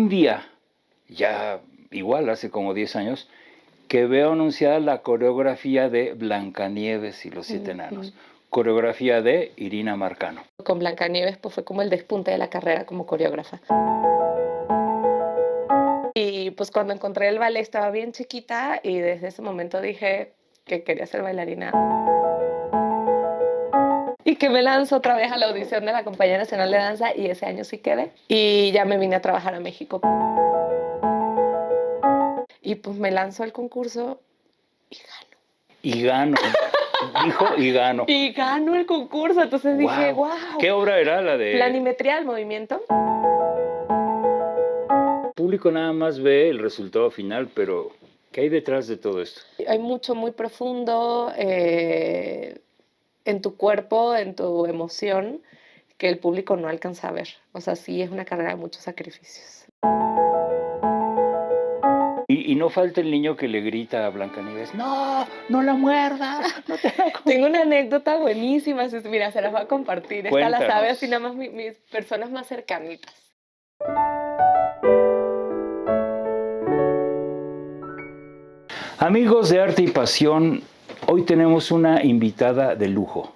un día, ya igual hace como 10 años, que veo anunciada la coreografía de Blancanieves y los Siete Enanos. Coreografía de Irina Marcano. Con Blancanieves pues fue como el despunte de la carrera como coreógrafa. Y pues cuando encontré el ballet estaba bien chiquita y desde ese momento dije que quería ser bailarina. Y que me lanzo otra vez a la audición de la Compañía Nacional de Danza y ese año sí quedé. Y ya me vine a trabajar a México. Y pues me lanzo al concurso y gano. Y gano. Dijo y gano. Y gano el concurso, entonces dije, wow. ¿Qué obra era la de...? Planimetría del movimiento. El público nada más ve el resultado final, pero ¿qué hay detrás de todo esto? Hay mucho muy profundo en tu cuerpo, en tu emoción, que el público no alcanza a ver. O sea, sí es una carrera de muchos sacrificios. Y no falta el niño que le grita a Blancanieves, no, no la muerdas, no te la Tengo una anécdota buenísima, mira, se las voy a compartir. Esta la sabe así nada más mis personas más cercanitas. Amigos de Arte y Pasión, hoy tenemos una invitada de lujo,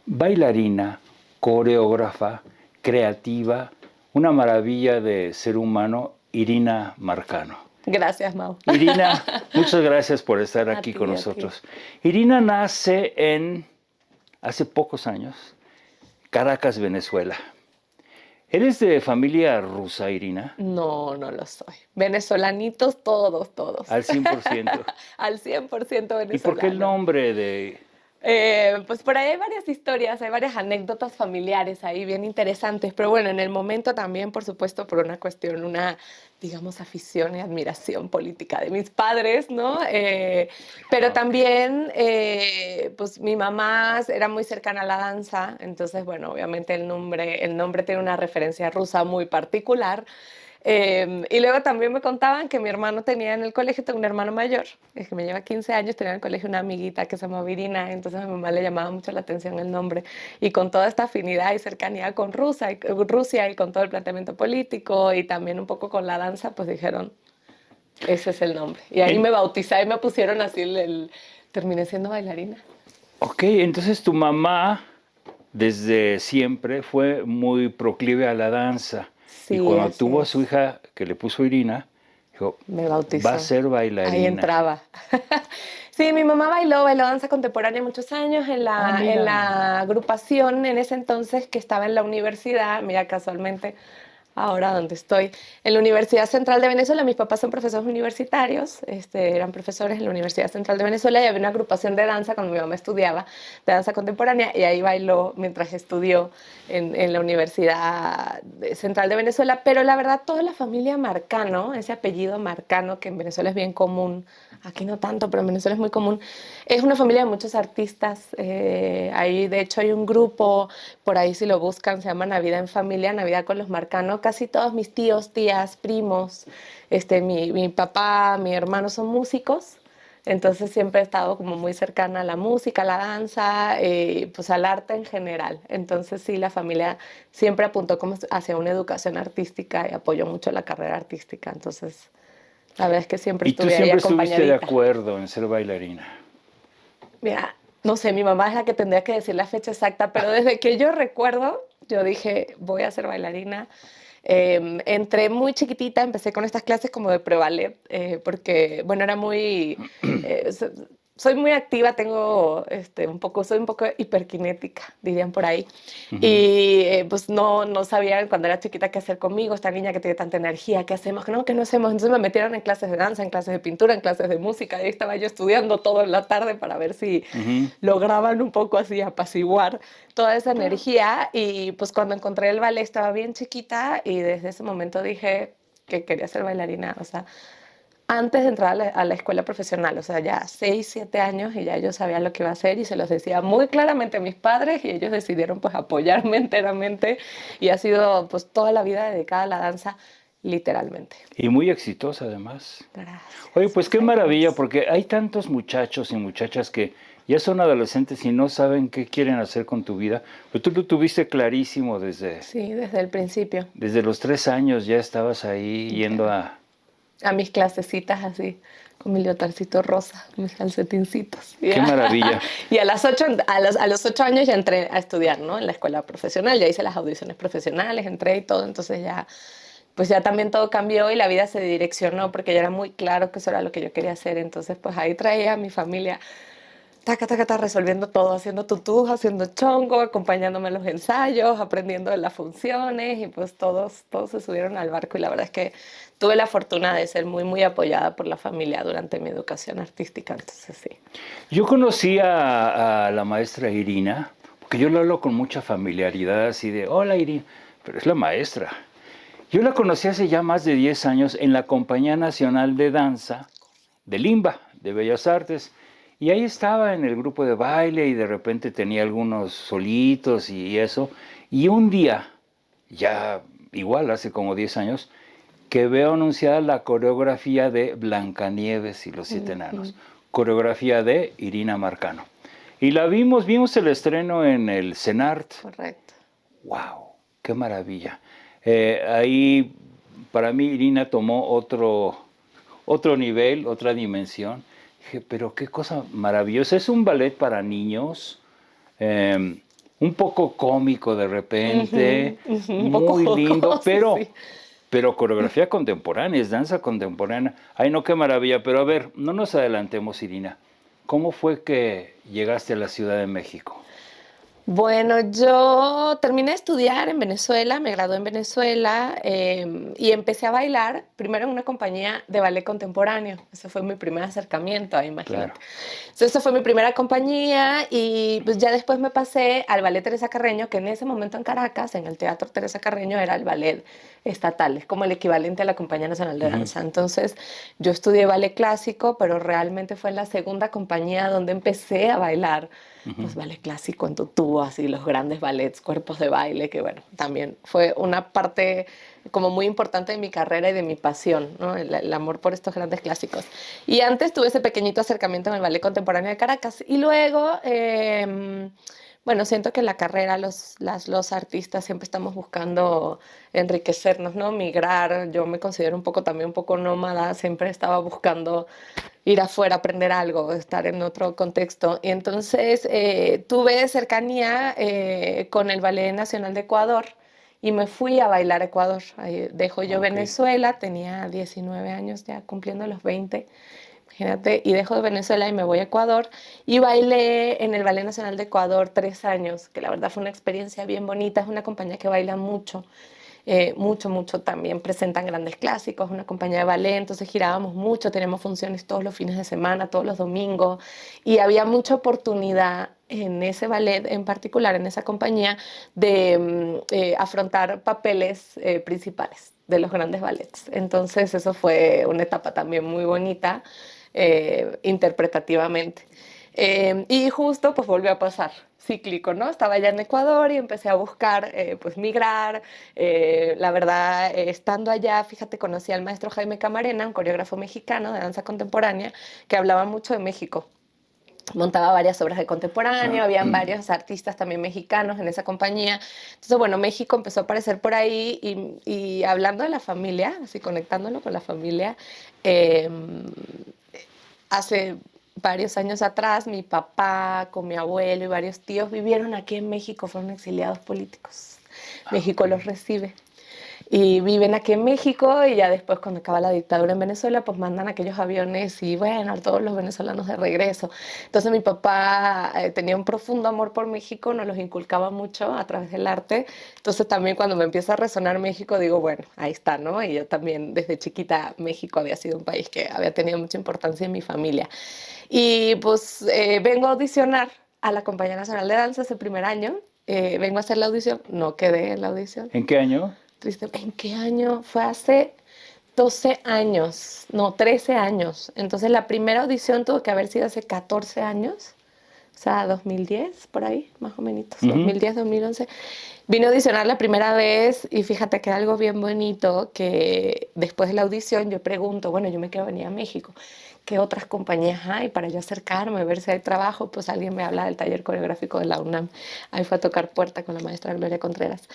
bailarina, coreógrafa, creativa, una maravilla de ser humano, Irina Marcano. Gracias, Mau. Irina, muchas gracias por estar aquí con nosotros. Irina nace hace pocos años, Caracas, Venezuela. ¿Eres de familia rusa, Irina? No, no lo soy. Venezolanitos todos. Al 100%. Al 100% venezolano. ¿Y por qué el nombre de...? Pues por ahí hay varias historias, hay varias anécdotas familiares ahí bien interesantes, pero bueno, en el momento también, por supuesto, por una cuestión, digamos, afición y admiración política de mis padres, ¿no? Pero también, pues mi mamá era muy cercana a la danza, entonces, bueno, obviamente el nombre tiene una referencia rusa muy particular. Y luego también me contaban que mi hermano tenía en el colegio, tengo un hermano mayor, es que me lleva 15 años, tenía en el colegio una amiguita que se llama Irina, entonces a mi mamá le llamaba mucho la atención el nombre. Y con toda esta afinidad y cercanía con Rusia y con todo el planteamiento político y también un poco con la danza, pues dijeron, ese es el nombre. Y ahí me bauticé y me pusieron así, terminé siendo bailarina. Ok, entonces tu mamá desde siempre fue muy proclive a la danza. Sí, y cuando tuvo a su hija, que le puso Irina, dijo, me bautizó. Va a ser bailarina. Ahí entraba. Sí, mi mamá bailó danza contemporánea muchos años en la agrupación en ese entonces que estaba en la universidad, mira, casualmente, ahora donde estoy, en la Universidad Central de Venezuela. Mis papás son profesores universitarios, eran profesores en la Universidad Central de Venezuela y había una agrupación de danza cuando mi mamá estudiaba, de danza contemporánea, y ahí bailó mientras estudió en la Universidad Central de Venezuela. Pero la verdad, toda la familia Marcano, ese apellido Marcano, que en Venezuela es bien común, aquí no tanto, pero en Venezuela es muy común, es una familia de muchos artistas. Ahí, de hecho, hay un grupo, por ahí si lo buscan, se llama Navidad en Familia, Navidad con los Marcano. Casi todos mis tíos, tías, primos, mi papá, mi hermano son músicos. Entonces siempre he estado como muy cercana a la música, a la danza, pues al arte en general. Entonces sí, la familia siempre apuntó como hacia una educación artística y apoyó mucho la carrera artística. Entonces, la verdad es que siempre estuve ahí acompañadita. ¿Y tú siempre estuviste de acuerdo en ser bailarina? Mira, no sé, mi mamá es la que tendría que decir la fecha exacta, pero desde que yo recuerdo, yo dije, voy a ser bailarina. Entré muy chiquitita, empecé con estas clases como de pre-ballet, porque, bueno, era muy... soy muy activa, soy un poco hiperkinética, dirían por ahí. Y pues no sabía cuando era chiquita qué hacer conmigo, esta niña que tiene tanta energía, ¿qué hacemos? ¿Qué no hacemos? Entonces me metieron en clases de danza, en clases de pintura, en clases de música, y ahí estaba yo estudiando toda la tarde para ver si lograban un poco así apaciguar toda esa energía. Y pues cuando encontré el ballet estaba bien chiquita y desde ese momento dije que quería ser bailarina, o sea, antes de entrar a la escuela profesional, o sea, ya 6, 7 años y ya yo sabía lo que iba a hacer y se los decía muy claramente a mis padres y ellos decidieron pues apoyarme enteramente y ha sido pues toda la vida dedicada a la danza. literalmente. Y muy exitosa además. Gracias. Oye, pues qué Ay, maravilla, gracias. porque hay tantos muchachos y muchachas que ya son adolescentes y no saben qué quieren hacer con tu vida. Pero tú lo tuviste clarísimo Sí, desde el principio. desde los 3 años, ya estabas ahí yendo Ya. a... A mis clasecitas así, con mi leotarcito rosa, mis calcetincitos. ¡Qué maravilla! Y a los 8 años ya entré a estudiar, ¿no? En la escuela profesional, ya hice las audiciones profesionales, entré y todo, entonces ya, pues ya también todo cambió y la vida se direccionó porque ya era muy claro que eso era lo que yo quería hacer. Entonces, pues ahí traía a mi familia taca, taca, taca, resolviendo todo, haciendo tutús, haciendo chongo, acompañándome en los ensayos, aprendiendo de las funciones y pues todos se subieron al barco y la verdad es que tuve la fortuna de ser muy, muy apoyada por la familia durante mi educación artística, entonces sí. Yo conocí a la maestra Irina, porque yo la hablo con mucha familiaridad, así de, hola Irina, pero es la maestra. Yo la conocí hace ya más de 10 años en la Compañía Nacional de Danza de Limba, de Bellas Artes, y ahí estaba en el grupo de baile y de repente tenía algunos solitos y eso, y un día, ya igual hace como 10 años, que veo anunciada la coreografía de Blancanieves y los Siete Enanos, coreografía de Irina Marcano. Y la vimos el estreno en el CENART. Correcto. ¡Wow! ¡Qué maravilla! Ahí, para mí, Irina tomó otro nivel, otra dimensión. Dije, pero qué cosa maravillosa. Es un ballet para niños, un poco cómico de repente, Un poco muy lindo, jocoso, sí. pero coreografía contemporánea, es danza contemporánea. Ay, no, qué maravilla. Pero a ver, no nos adelantemos, Irina. ¿Cómo fue que llegaste a la Ciudad de México? Bueno, yo terminé de estudiar en Venezuela, me gradué en Venezuela y empecé a bailar primero en una compañía de ballet contemporáneo. Ese fue mi primer acercamiento, Claro. imagínate. Entonces, esa fue mi primera compañía y pues ya después me pasé al Ballet Teresa Carreño, que en ese momento en Caracas, en el Teatro Teresa Carreño, era el ballet estatal, es como el equivalente a la Compañía Nacional de Danza. Entonces, yo estudié ballet clásico, pero realmente fue en la segunda compañía donde empecé a bailar pues ballet clásico en tutú, así los grandes ballets, cuerpos de baile, que bueno, también fue una parte como muy importante de mi carrera y de mi pasión, ¿no? El amor por estos grandes clásicos. Y antes tuve ese pequeñito acercamiento en el ballet contemporáneo de Caracas y luego, bueno, siento que en la carrera los artistas siempre estamos buscando enriquecernos, ¿no? Migrar, yo me considero un poco también un poco nómada, siempre estaba buscando ir afuera, aprender algo, estar en otro contexto. Y entonces tuve cercanía con el Ballet Nacional de Ecuador y me fui a bailar a Ecuador. Ahí dejo yo Ok. Venezuela, tenía 19 años ya cumpliendo los 20, imagínate, y dejo de Venezuela y me voy a Ecuador y bailé en el Ballet Nacional de Ecuador 3 años, que la verdad fue una experiencia bien bonita, es una compañía que baila mucho. Mucho también presentan grandes clásicos, una compañía de ballet, entonces girábamos mucho, teníamos funciones todos los fines de semana, todos los domingos, y había mucha oportunidad en ese ballet en particular, en esa compañía, de afrontar papeles principales de los grandes ballets. Entonces eso fue una etapa también muy bonita, interpretativamente. Y justo pues volvió a pasar cíclico, ¿no? Estaba allá en Ecuador y empecé a buscar pues migrar. La verdad, estando allá, fíjate, conocí al maestro Jaime Camarena, un coreógrafo mexicano de danza contemporánea, que hablaba mucho de México. Montaba varias obras de contemporáneo, habían varios artistas también mexicanos en esa compañía. Entonces, bueno, México empezó a aparecer por ahí y hablando de la familia, así conectándolo con la familia, eh, hace varios años atrás, mi papá con mi abuelo y varios tíos vivieron aquí en México, fueron exiliados políticos. México los recibe y viven aquí en México y ya después cuando acaba la dictadura en Venezuela pues mandan aquellos aviones y bueno, a todos los venezolanos de regreso. Entonces mi papá tenía un profundo amor por México, nos los inculcaba mucho a través del arte. Entonces también cuando me empieza a resonar México digo, bueno, ahí está, ¿no? Y yo también desde chiquita México había sido un país que había tenido mucha importancia en mi familia. Y pues vengo a audicionar a la Compañía Nacional de Danza ese primer año. Vengo a hacer la audición, no quedé en la audición. ¿En qué año? Triste. ¿En qué año? Fue hace 12 años, no, 13 años. Entonces la primera audición tuvo que haber sido hace 14 años. o sea, 2010, por ahí, más o menos, Ujú. 2010, 2011. Vine a audicionar la primera vez y fíjate que algo bien bonito, que después de la audición yo pregunto, bueno, yo me quiero venir a México, ¿qué otras compañías hay para yo acercarme, ver si hay trabajo? Pues alguien me habla del taller coreográfico de la UNAM. Ahí fue a tocar puerta con la maestra Gloria Contreras.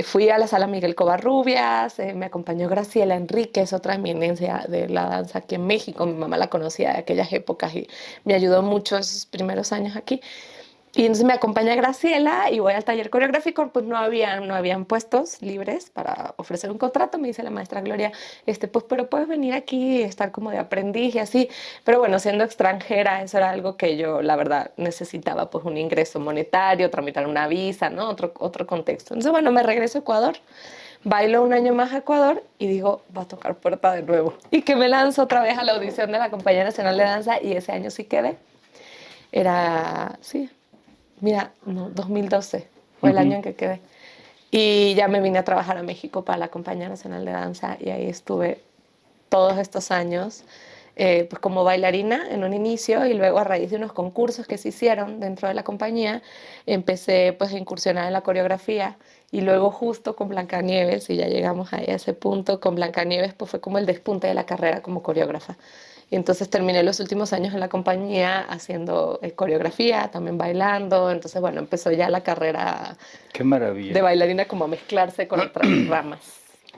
Fui a la sala Miguel Covarrubias, me acompañó Graciela Enríquez, otra eminencia de la danza aquí en México. Mi mamá la conocía de aquellas épocas y me ayudó mucho esos primeros años aquí. Y entonces me acompaña Graciela y voy al taller coreográfico, pues no habían puestos libres para ofrecer un contrato. Me dice la maestra Gloria, pues pero puedes venir aquí y estar como de aprendiz y así. Pero bueno, siendo extranjera, eso era algo que yo, la verdad, necesitaba, pues un ingreso monetario, tramitar una visa, ¿no? Otro contexto. Entonces, bueno, me regreso a Ecuador. Bailo un año más a Ecuador y digo, va a tocar puerta de nuevo. Y que me lanzo otra vez a la audición de la Compañía Nacional de Danza y ese año sí quedé. Sí, mira, no, 2012 fue el año en que quedé. Y ya me vine a trabajar a México para la Compañía Nacional de Danza y ahí estuve todos estos años pues como bailarina en un inicio y luego a raíz de unos concursos que se hicieron dentro de la compañía empecé pues a incursionar en la coreografía y luego justo con Blancanieves, y ya llegamos a ese punto, con Blancanieves pues fue como el despunte de la carrera como coreógrafa. Y entonces terminé los últimos años en la compañía haciendo coreografía, también bailando. Entonces, bueno, empezó ya la carrera Qué maravilla. de bailarina como a mezclarse con otras ramas.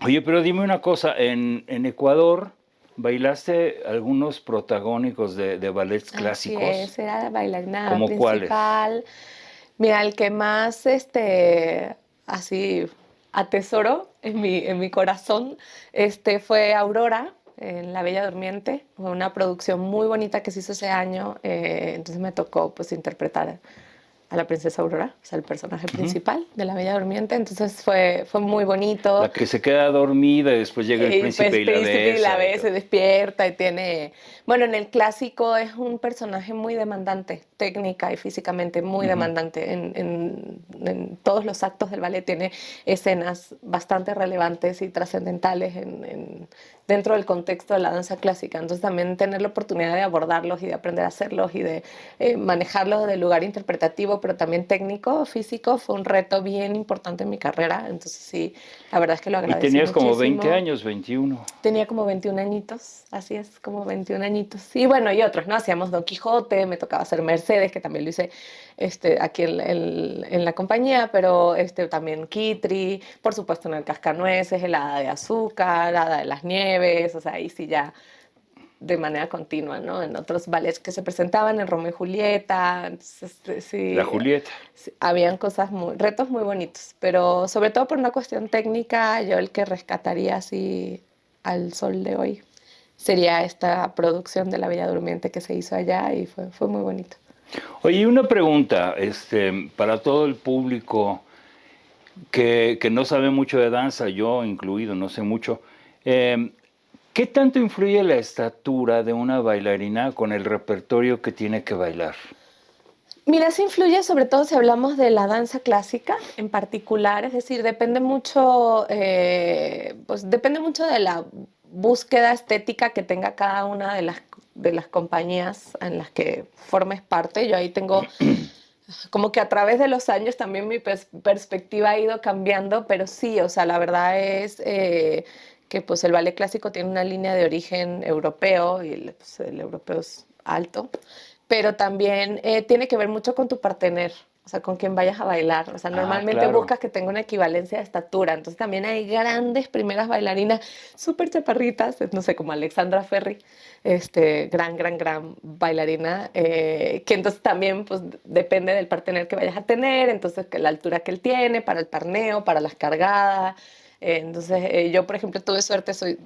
Oye, pero dime una cosa, en Ecuador bailaste algunos protagónicos de ballets Así clásicos, es, era bailarina ¿como cuáles? principal. Mira, el que más así atesoro en mi corazón fue Aurora en La Bella Durmiente, fue una producción muy bonita que se hizo ese año, entonces me tocó pues interpretar a la princesa Aurora, o sea, el personaje Ujú. principal de La Bella Durmiente, entonces fue muy bonito. La que se queda dormida y después llega el Y príncipe pues y la Príncipe y la besa y ve, todo. se despierta y tiene... Bueno, en el clásico es un personaje muy demandante, técnica y físicamente muy Ujú. demandante. En todos los actos del ballet tiene escenas bastante relevantes y trascendentales dentro del contexto de la danza clásica. Entonces también tener la oportunidad de abordarlos y de aprender a hacerlos y de manejarlos desde el lugar interpretativo, pero también técnico, físico, fue un reto bien importante en mi carrera. Entonces sí, la verdad es que lo Y agradecí tenías como 20 muchísimo. años, 21. Tenía como 21 añitos, así es, como 21 añitos. Y bueno, y otros, ¿no? Hacíamos Don Quijote, me tocaba hacer Mercedes, que también lo hice aquí en la compañía, pero también Kitri, por supuesto en el Cascanueces, el Hada de Azúcar, Hada de las Nieves, o sea, ahí sí ya de manera continua, ¿no? En otros ballets que se presentaban, en Romeo y Julieta, entonces, La sí, Julieta. sí, habían retos muy bonitos, pero sobre todo por una cuestión técnica, yo el que rescataría así al sol de hoy sería esta producción de La Bella Durmiente que se hizo allá y fue muy bonito. Oye, una pregunta, para todo el público que no sabe mucho de danza, yo incluido, no sé mucho. eh, ¿Qué tanto influye la estatura de una bailarina con el repertorio que tiene que bailar? Mira, se influye sobre todo si hablamos de la danza clásica en particular, es decir, pues depende mucho de la búsqueda estética que tenga cada una de las compañías en las que formes parte. Yo ahí tengo como que a través de los años también mi perspectiva ha ido cambiando, pero sí, o sea, la verdad es que pues el ballet clásico tiene una línea de origen europeo y pues, el europeo es alto, pero también tiene que ver mucho con tu partener. O sea, con quien vayas a bailar. O sea, Ah, normalmente claro. buscas que tenga una equivalencia de estatura. Entonces también hay grandes primeras bailarinas súper chaparritas, no sé, como Alexandra Ferri, gran bailarina, que entonces también pues depende del partener que vayas a tener, entonces que la altura que él tiene para el parneo, para las cargadas. Yo, por ejemplo, tuve suerte, soy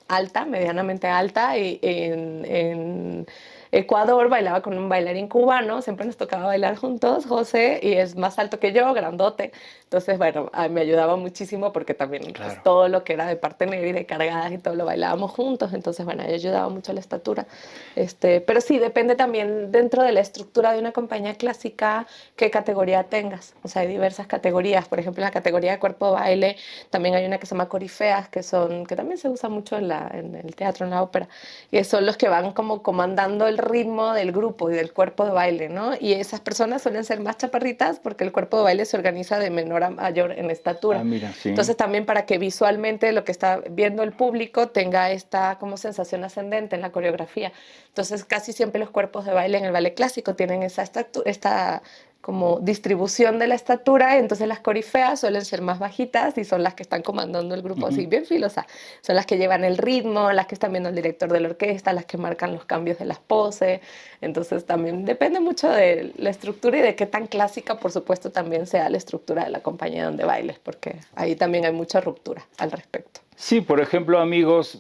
alta, medianamente alta, y en Ecuador bailaba con un bailarín cubano, siempre nos tocaba bailar juntos, José, y es más alto que yo, grandote. Entonces, bueno, me ayudaba muchísimo porque también pues, Claro. todo lo que era de partener y de cargadas y todo lo bailábamos juntos, entonces, bueno, yo ayudaba mucho a la estatura. Pero sí, depende también dentro de la estructura de una compañía clásica qué categoría tengas. O sea, hay diversas categorías. Por ejemplo, en la categoría de cuerpo de baile también hay una que se llama corifeas, que también se usa mucho en el teatro, en la ópera, y son los que van como comandando el ritmo del grupo y del cuerpo de baile, ¿no? Y esas personas suelen ser más chaparritas porque el cuerpo de baile se organiza de menor a mayor en estatura. Ah, mira, sí. Entonces también para que visualmente lo que está viendo el público tenga esta como sensación ascendente en la coreografía. Entonces casi siempre los cuerpos de baile en el ballet clásico tienen esta como distribución de la estatura, entonces las corifeas suelen ser más bajitas y son las que están comandando el grupo así bien filosas. Son las que llevan el ritmo, las que están viendo al director de la orquesta, las que marcan los cambios de las poses. Entonces también depende mucho de la estructura y de qué tan clásica, por supuesto, también sea la estructura de la compañía donde bailes, porque ahí también hay mucha ruptura al respecto. Sí, por ejemplo, amigos,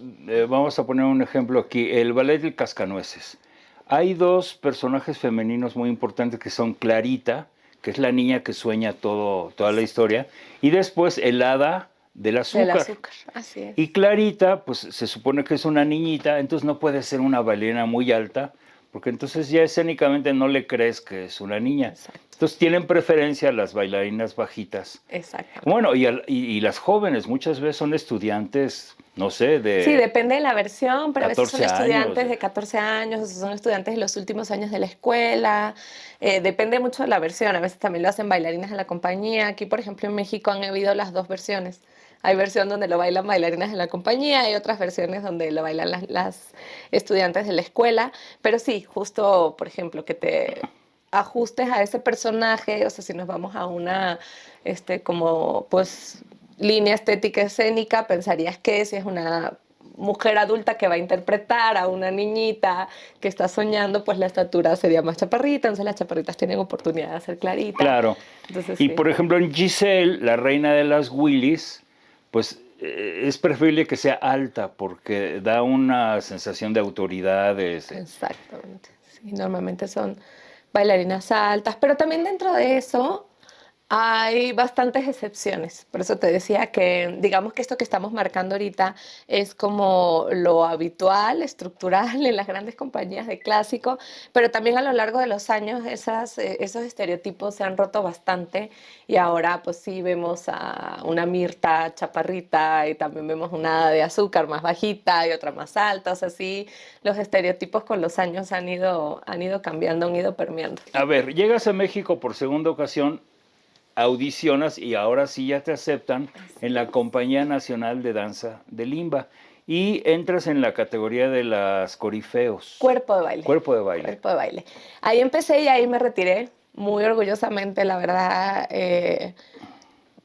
vamos a poner un ejemplo aquí, el ballet del Cascanueces. Hay dos personajes femeninos muy importantes que son Clarita, que es la niña que sueña toda la historia, y después el hada del azúcar. Del azúcar, así es. Y Clarita, pues se supone que es una niñita, entonces no puede ser una bailarina muy alta, porque entonces ya escénicamente no le crees que es una niña. Exacto. Entonces tienen preferencia las bailarinas bajitas. Exacto. Bueno, y las jóvenes muchas veces son estudiantes, no sé, de... Sí, depende de la versión, pero a veces son 14 estudiantes años. de 14 años, o son estudiantes de los últimos años de la escuela. Depende mucho de la versión. A veces también lo hacen bailarinas de la compañía. Aquí, por ejemplo, en México han habido las dos versiones. Hay versión donde lo bailan bailarinas de la compañía, hay otras versiones donde lo bailan las estudiantes de la escuela. Pero sí, justo, por ejemplo, que te ajustes a ese personaje, o sea, si nos vamos a una, como, pues, línea estética escénica, pensarías que si es una mujer adulta que va a interpretar a una niñita que está soñando, pues la estatura sería más chaparrita, entonces las chaparritas tienen oportunidad de hacer clarita. Claro. Entonces, Y sí. por ejemplo en Giselle, la reina de las Willis, pues es preferible que sea alta porque da una sensación de autoridad. Exactamente. Sí, normalmente son bailarinas altas, pero también dentro de eso hay bastantes excepciones. Por eso te decía que, digamos que esto que estamos marcando ahorita es como lo habitual, estructural en las grandes compañías de clásico, pero también a lo largo de los años esos estereotipos se han roto bastante y ahora pues sí vemos a una Mirta chaparrita y también vemos una de azúcar más bajita y otra más alta. O sea, sí, los estereotipos con los años han ido cambiando, han ido permeando. A ver, llegas a México por segunda ocasión, audicionas y ahora sí ya te aceptan en la Compañía Nacional de Danza de Limba y entras en la categoría de las corifeos. Cuerpo de baile. Cuerpo de baile. Cuerpo de baile. Ahí empecé y ahí me retiré muy orgullosamente, la verdad.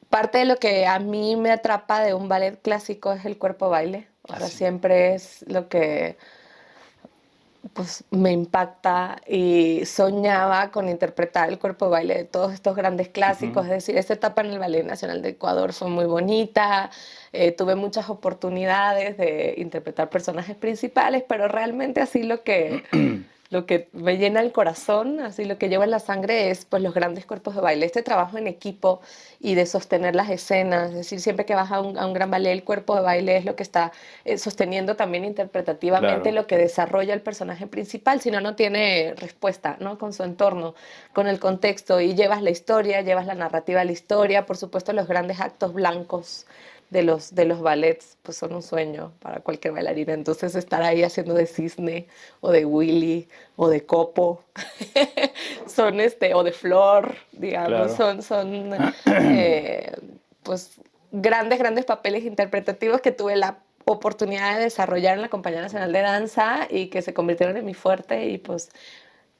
Parte de lo que a mí me atrapa de un ballet clásico es el cuerpo de baile. O sea, siempre es lo que pues me impacta y soñaba con interpretar el cuerpo de baile de todos estos grandes clásicos. Es decir, esta etapa en el Ballet Nacional de Ecuador fue muy bonita, tuve muchas oportunidades de interpretar personajes principales, pero realmente así lo que me llena el corazón, así lo que lleva en la sangre es pues los grandes cuerpos de baile, este trabajo en equipo y de sostener las escenas, es decir, siempre que vas a un gran ballet, el cuerpo de baile es lo que está sosteniendo también interpretativamente lo que desarrolla el personaje principal, si no, no tiene respuesta, ¿no? Con su entorno, con el contexto, y llevas la historia, llevas la narrativa a la historia, por supuesto los grandes actos blancos de los ballets pues son un sueño para cualquier bailarina. Entonces estar ahí haciendo de Cisne o de Willy o de Copo son o de Flor, digamos, Claro. son pues grandes papeles interpretativos que tuve la oportunidad de desarrollar en la Compañía Nacional de Danza y que se convirtieron en mi fuerte y pues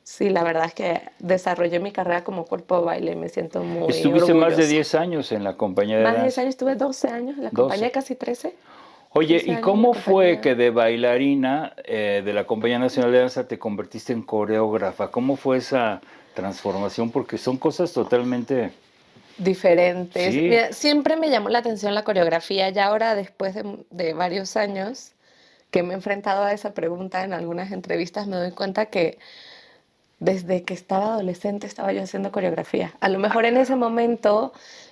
sí, la verdad es que desarrollé mi carrera como cuerpo de baile y me siento muy Estuviste orgullosa. más de 10 años en la compañía de Más de danza. 10 años, estuve 12 años en la compañía, 12. casi 13. Oye, 13 ¿y años en cómo la fue compañía. que de bailarina de la Compañía Nacional de Danza te convertiste en coreógrafa? ¿Cómo fue esa transformación? Porque son cosas totalmente... Diferentes. Sí. Mira, siempre me llamó la atención la coreografía y ahora después de varios años que me he enfrentado a esa pregunta en algunas entrevistas me doy cuenta que desde que estaba adolescente estaba yo haciendo coreografía. A lo mejor en ese momento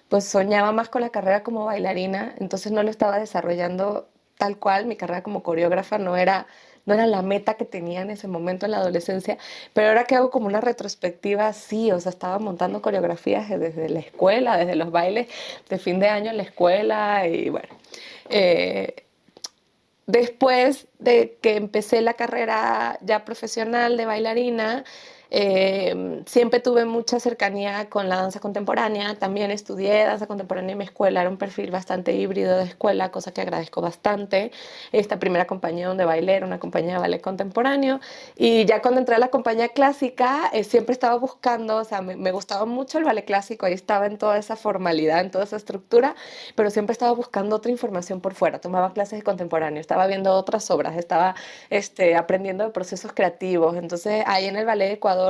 pues soñaba más con la carrera como bailarina, entonces no lo estaba desarrollando tal cual. Mi carrera como coreógrafa no era la meta que tenía en ese momento en la adolescencia, pero ahora que hago como una retrospectiva, sí, o sea, estaba montando coreografías desde la escuela, desde los bailes de fin de año en la escuela y bueno. después de que empecé la carrera ya profesional de bailarina, siempre tuve mucha cercanía con la danza contemporánea. También estudié danza contemporánea en mi escuela. Era un perfil bastante híbrido de escuela, cosa que agradezco bastante. Esta primera compañía donde bailé era una compañía de ballet contemporáneo. Y ya cuando entré a la compañía clásica, siempre estaba buscando, o sea, me gustaba mucho el ballet clásico. Ahí estaba en toda esa formalidad, en toda esa estructura, pero siempre estaba buscando otra información por fuera. Tomaba clases de contemporáneo, estaba viendo otras obras, estaba aprendiendo de procesos creativos. Entonces, ahí en el Ballet de Ecuador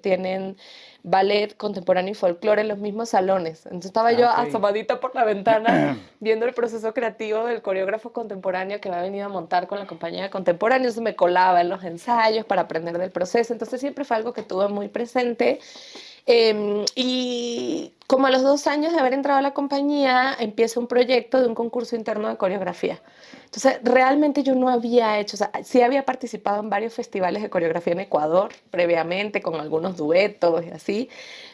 tienen ballet contemporáneo y folclore en los mismos salones. Entonces estaba Ah, yo ok. asomadita por la ventana viendo el proceso creativo del coreógrafo contemporáneo que había venido a montar con la compañía de contemporáneo. Entonces me colaba en los ensayos para aprender del proceso. Entonces siempre fue algo que tuve muy presente. Y como a los 2 años de haber entrado a la compañía, empieza un proyecto de un concurso interno de coreografía. Entonces, realmente yo no había hecho, o sea, sí había participado en varios festivales de coreografía en Ecuador previamente, con algunos duetos y así,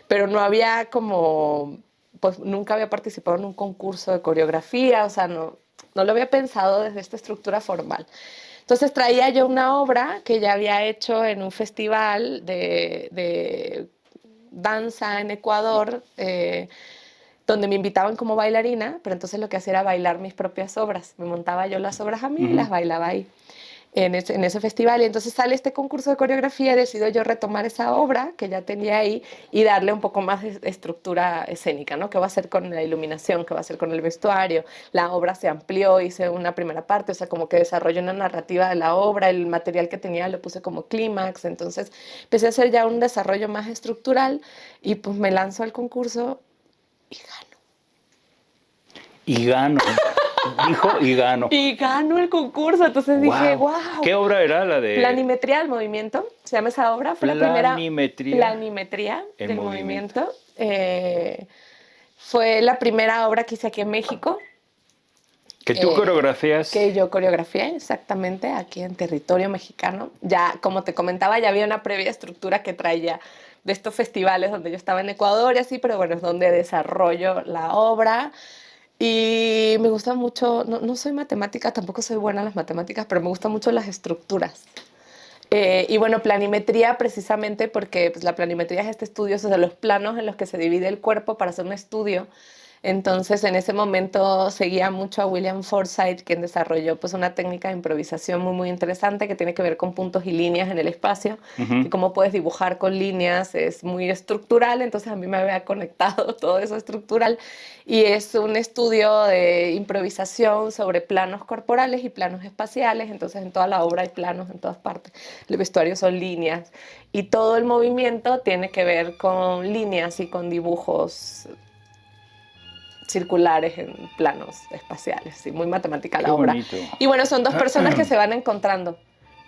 pero no había como, pues nunca había participado en un concurso de coreografía, o sea, no lo había pensado desde esta estructura formal. Entonces traía yo una obra que ya había hecho en un festival de danza en Ecuador, donde me invitaban como bailarina, pero entonces lo que hacía era bailar mis propias obras. Me montaba yo las obras a mí y las Ujú. bailaba ahí en ese festival. Y entonces sale este concurso de coreografía y decido yo retomar esa obra que ya tenía ahí y darle un poco más de estructura escénica, ¿no? ¿Qué va a hacer con la iluminación? ¿Qué va a hacer con el vestuario? La obra se amplió, hice una primera parte, o sea, como que desarrollé una narrativa de la obra, el material que tenía lo puse como clímax, entonces empecé a hacer ya un desarrollo más estructural y pues me lanzo al concurso y gano. Y gano. Dijo y gano. Y gano el concurso, entonces dije, Wow. wow. ¿Qué obra era la de Planimetría del movimiento, se llama esa obra, fue la primera planimetría planimetría en del movimiento? movimiento. Fue la primera obra que hice aquí en México, Que tú que coreografías. yo coreografié exactamente aquí en territorio mexicano. Ya, como te comentaba, ya había una previa estructura que traía de estos festivales donde yo estaba en Ecuador y así, pero bueno, es donde desarrollo la obra. Y me gusta mucho, no soy matemática, tampoco soy buena en las matemáticas, pero me gustan mucho las estructuras. Y bueno, planimetría precisamente porque pues, la planimetría es este estudio, o sea, los planos en los que se divide el cuerpo para hacer un estudio. Entonces, en ese momento seguía mucho a William Forsythe, quien desarrolló pues, una técnica de improvisación muy, muy interesante que tiene que ver con puntos y líneas en el espacio, que Ujú. cómo puedes dibujar con líneas es muy estructural, entonces a mí me había conectado todo eso estructural y es un estudio de improvisación sobre planos corporales y planos espaciales, entonces en toda la obra hay planos en todas partes, el vestuario son líneas y todo el movimiento tiene que ver con líneas y con dibujos circulares en planos espaciales, sí, muy matemática Qué la obra. bonito. Y bueno, son dos personas que se van encontrando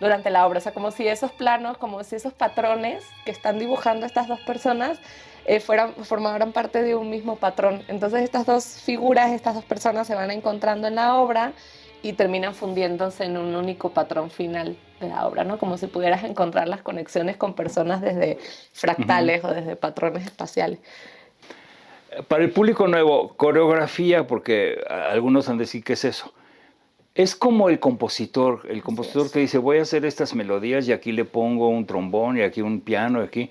durante la obra, o sea, como si esos planos, como si esos patrones que están dibujando estas dos personas formaran parte de un mismo patrón. Entonces estas dos figuras, estas dos personas se van encontrando en la obra y terminan fundiéndose en un único patrón final de la obra, ¿no? Como si pudieras encontrar las conexiones con personas desde Ujú. fractales o desde patrones espaciales. Para el público nuevo, coreografía, porque algunos han de decir qué es eso. Es como el Así compositor es. que dice, voy a hacer estas melodías y aquí le pongo un trombón y aquí un piano y aquí.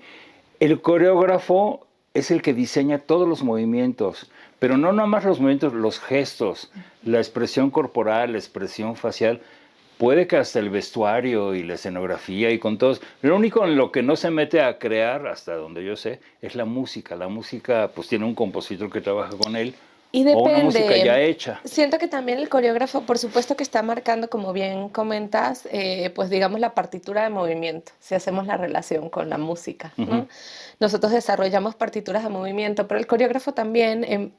El coreógrafo es el que diseña todos los movimientos, pero no nada más los movimientos, los gestos, la expresión corporal, la expresión facial. Puede que hasta el vestuario y la escenografía y con todos. Lo único en lo que no se mete a crear, hasta donde yo sé, es la música. La música, pues tiene un compositor que trabaja con él Y o una música ya depende. hecha. Siento que también el coreógrafo, por supuesto que está marcando, como bien comentas, pues digamos la partitura de movimiento, si hacemos la relación con la música, Ujú. ¿no? Nosotros desarrollamos partituras de movimiento, pero el coreógrafo también en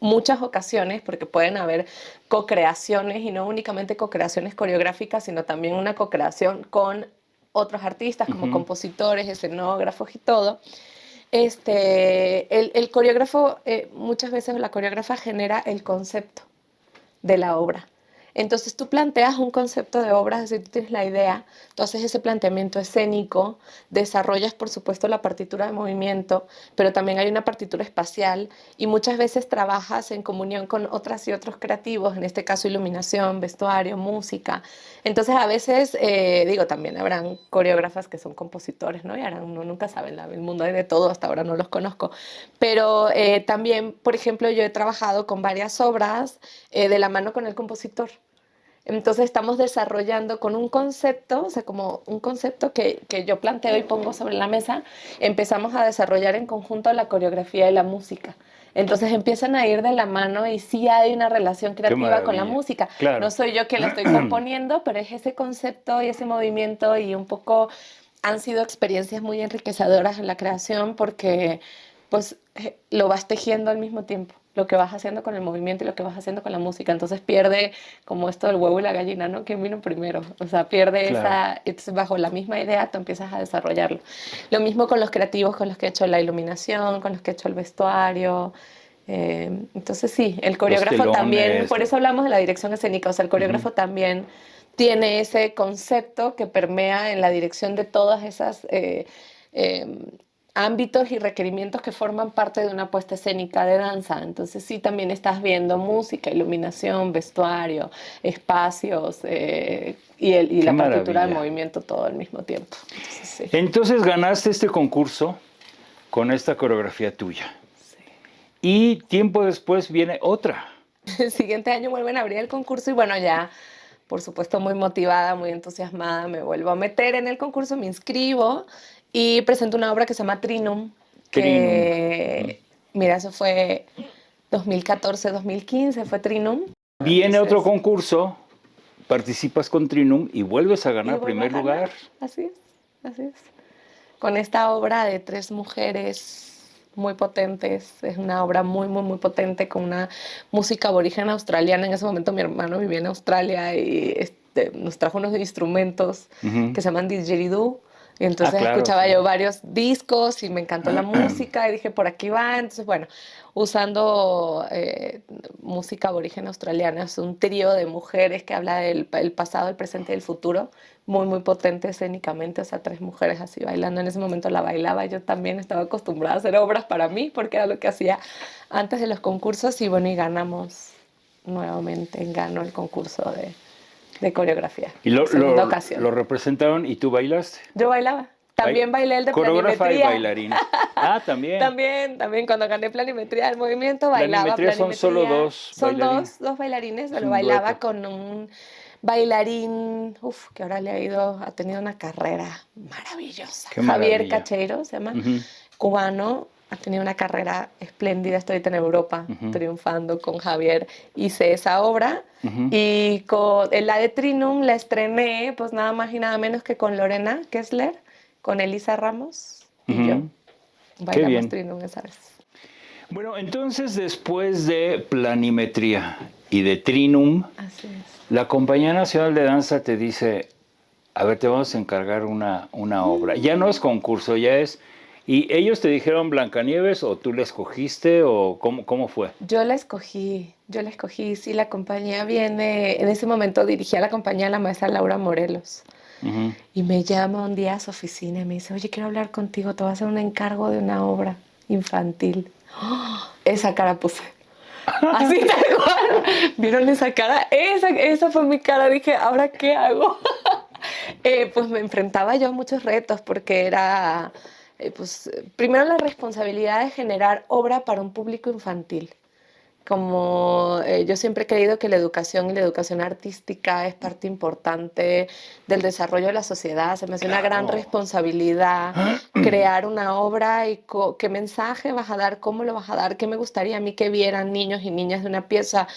muchas ocasiones, porque pueden haber co-creaciones y no únicamente co-creaciones coreográficas, sino también una co-creación con otros artistas como Ujú. compositores, escenógrafos y todo. El coreógrafo, muchas veces la coreógrafa genera el concepto de la obra. Entonces tú planteas un concepto de obra, es decir, tú tienes la idea, tú haces ese planteamiento escénico, desarrollas por supuesto la partitura de movimiento, pero también hay una partitura espacial y muchas veces trabajas en comunión con otras y otros creativos, en este caso iluminación, vestuario, música. Entonces a veces, digo, también habrán coreógrafas que son compositores, ¿no? Y ahora uno nunca sabe, en el mundo hay de todo, hasta ahora no los conozco. Pero también, por ejemplo, yo he trabajado con varias obras de la mano con el compositor. Entonces estamos desarrollando con un concepto, o sea, como un concepto que yo planteo y pongo sobre la mesa, empezamos a desarrollar en conjunto la coreografía y la música. Entonces empiezan a ir de la mano y sí hay una relación Qué creativa con la maravilla. música. Claro. No soy yo quien la estoy componiendo, pero es ese concepto y ese movimiento y un poco han sido experiencias muy enriquecedoras en la creación porque pues lo vas tejiendo al mismo tiempo, lo que vas haciendo con el movimiento y lo que vas haciendo con la música. Entonces pierde como esto del huevo y la gallina, ¿no? ¿Quién vino primero? O sea, pierde Claro. esa, entonces bajo la misma idea tú empiezas a desarrollarlo. Lo mismo con los creativos, con los que he hecho la iluminación, con los que he hecho el vestuario. Entonces sí, el Los coreógrafo también, telones. por eso hablamos de la dirección escénica, o sea, el Ujú. coreógrafo también tiene ese concepto que permea en la dirección de todas esas eh, ámbitos y requerimientos que forman parte de una puesta escénica de danza. Entonces sí, también estás viendo música, iluminación, vestuario, espacios y Qué la partitura de maravilla. movimiento todo al mismo tiempo. Entonces, sí, Entonces ganaste este concurso con esta coreografía tuya. sí. Y tiempo después viene otra. El siguiente año vuelven a abrir el concurso y bueno, ya, por supuesto, muy motivada, muy entusiasmada, me vuelvo a meter en el concurso, me inscribo y presento una obra que se llama Trinum, Trinum. Ujú. que, mira, eso fue 2014, 2015, fue Trinum. Viene otro Entonces, concurso, participas con Trinum y vuelves a y ganar vuelvo a primer ganar, lugar. así es, así es. Con esta obra de tres mujeres muy potentes, es una obra muy, muy, muy potente con una música aborigen australiana. En ese momento mi hermano vivía en Australia y nos trajo unos instrumentos Ujú. que se llaman didgeridoo. Y Ah, entonces claro, escuchaba sí. yo varios discos y me encantó la música y dije, por aquí va. Entonces, bueno, usando música aborigen australiana, es un trío de mujeres que habla del el pasado, el presente y el futuro muy, muy potente escénicamente, o sea, tres mujeres así bailando. En ese momento la bailaba, yo también estaba acostumbrada a hacer obras para mí, porque era lo que hacía antes de los concursos y bueno, y ganamos nuevamente, ganó el concurso de coreografía, Y por segunda ocasión. lo representaron y tú bailaste. Yo bailaba, también bailé el de Coreógrafa y planimetría. bailarina. Ah, también. También cuando gané planimetría del movimiento, bailaba Planimetría son solo planimetría. dos Son bailarines. dos bailarines, Es pero un bailaba dueto. con un bailarín, que ahora ha tenido una carrera maravillosa. Qué Javier maravilla. Cacheiro se llama, Ujú, cubano, ha tenido una carrera espléndida, estoy ahorita en Europa ujú, triunfando con Javier. Hice esa obra ujú. y con la de Trinum la estrené, pues nada más y nada menos que con Lorena Kessler, con Elisa Ramos y yo. Ujú. Qué Bailamos bien. Trinum esa vez. Bueno, entonces después de planimetría y de Trinum, Así es. la Compañía Nacional de Danza te dice, a ver, te vamos a encargar una obra. Ya no es concurso, ya es... ¿Y ellos te dijeron Blancanieves o tú la escogiste o cómo fue? Yo la escogí, sí, la compañía viene, en ese momento dirigía la compañía la maestra Laura Morelos Ujú. y me llama un día a su oficina y me dice, oye, quiero hablar contigo, te voy a hacer un encargo de una obra infantil. ¡Oh! Esa cara puse. Así tal cual. ¿Vieron esa cara? Esa fue mi cara. Dije, ¿ahora qué hago? Pues me enfrentaba yo a muchos retos porque era, primero la responsabilidad de generar obra para un público infantil. Como yo siempre he creído que la educación y la educación artística es parte importante del desarrollo de la sociedad, se me hace una gran Claro. responsabilidad crear una obra y qué mensaje vas a dar, cómo lo vas a dar, qué me gustaría a mí que vieran niños y niñas de una pieza.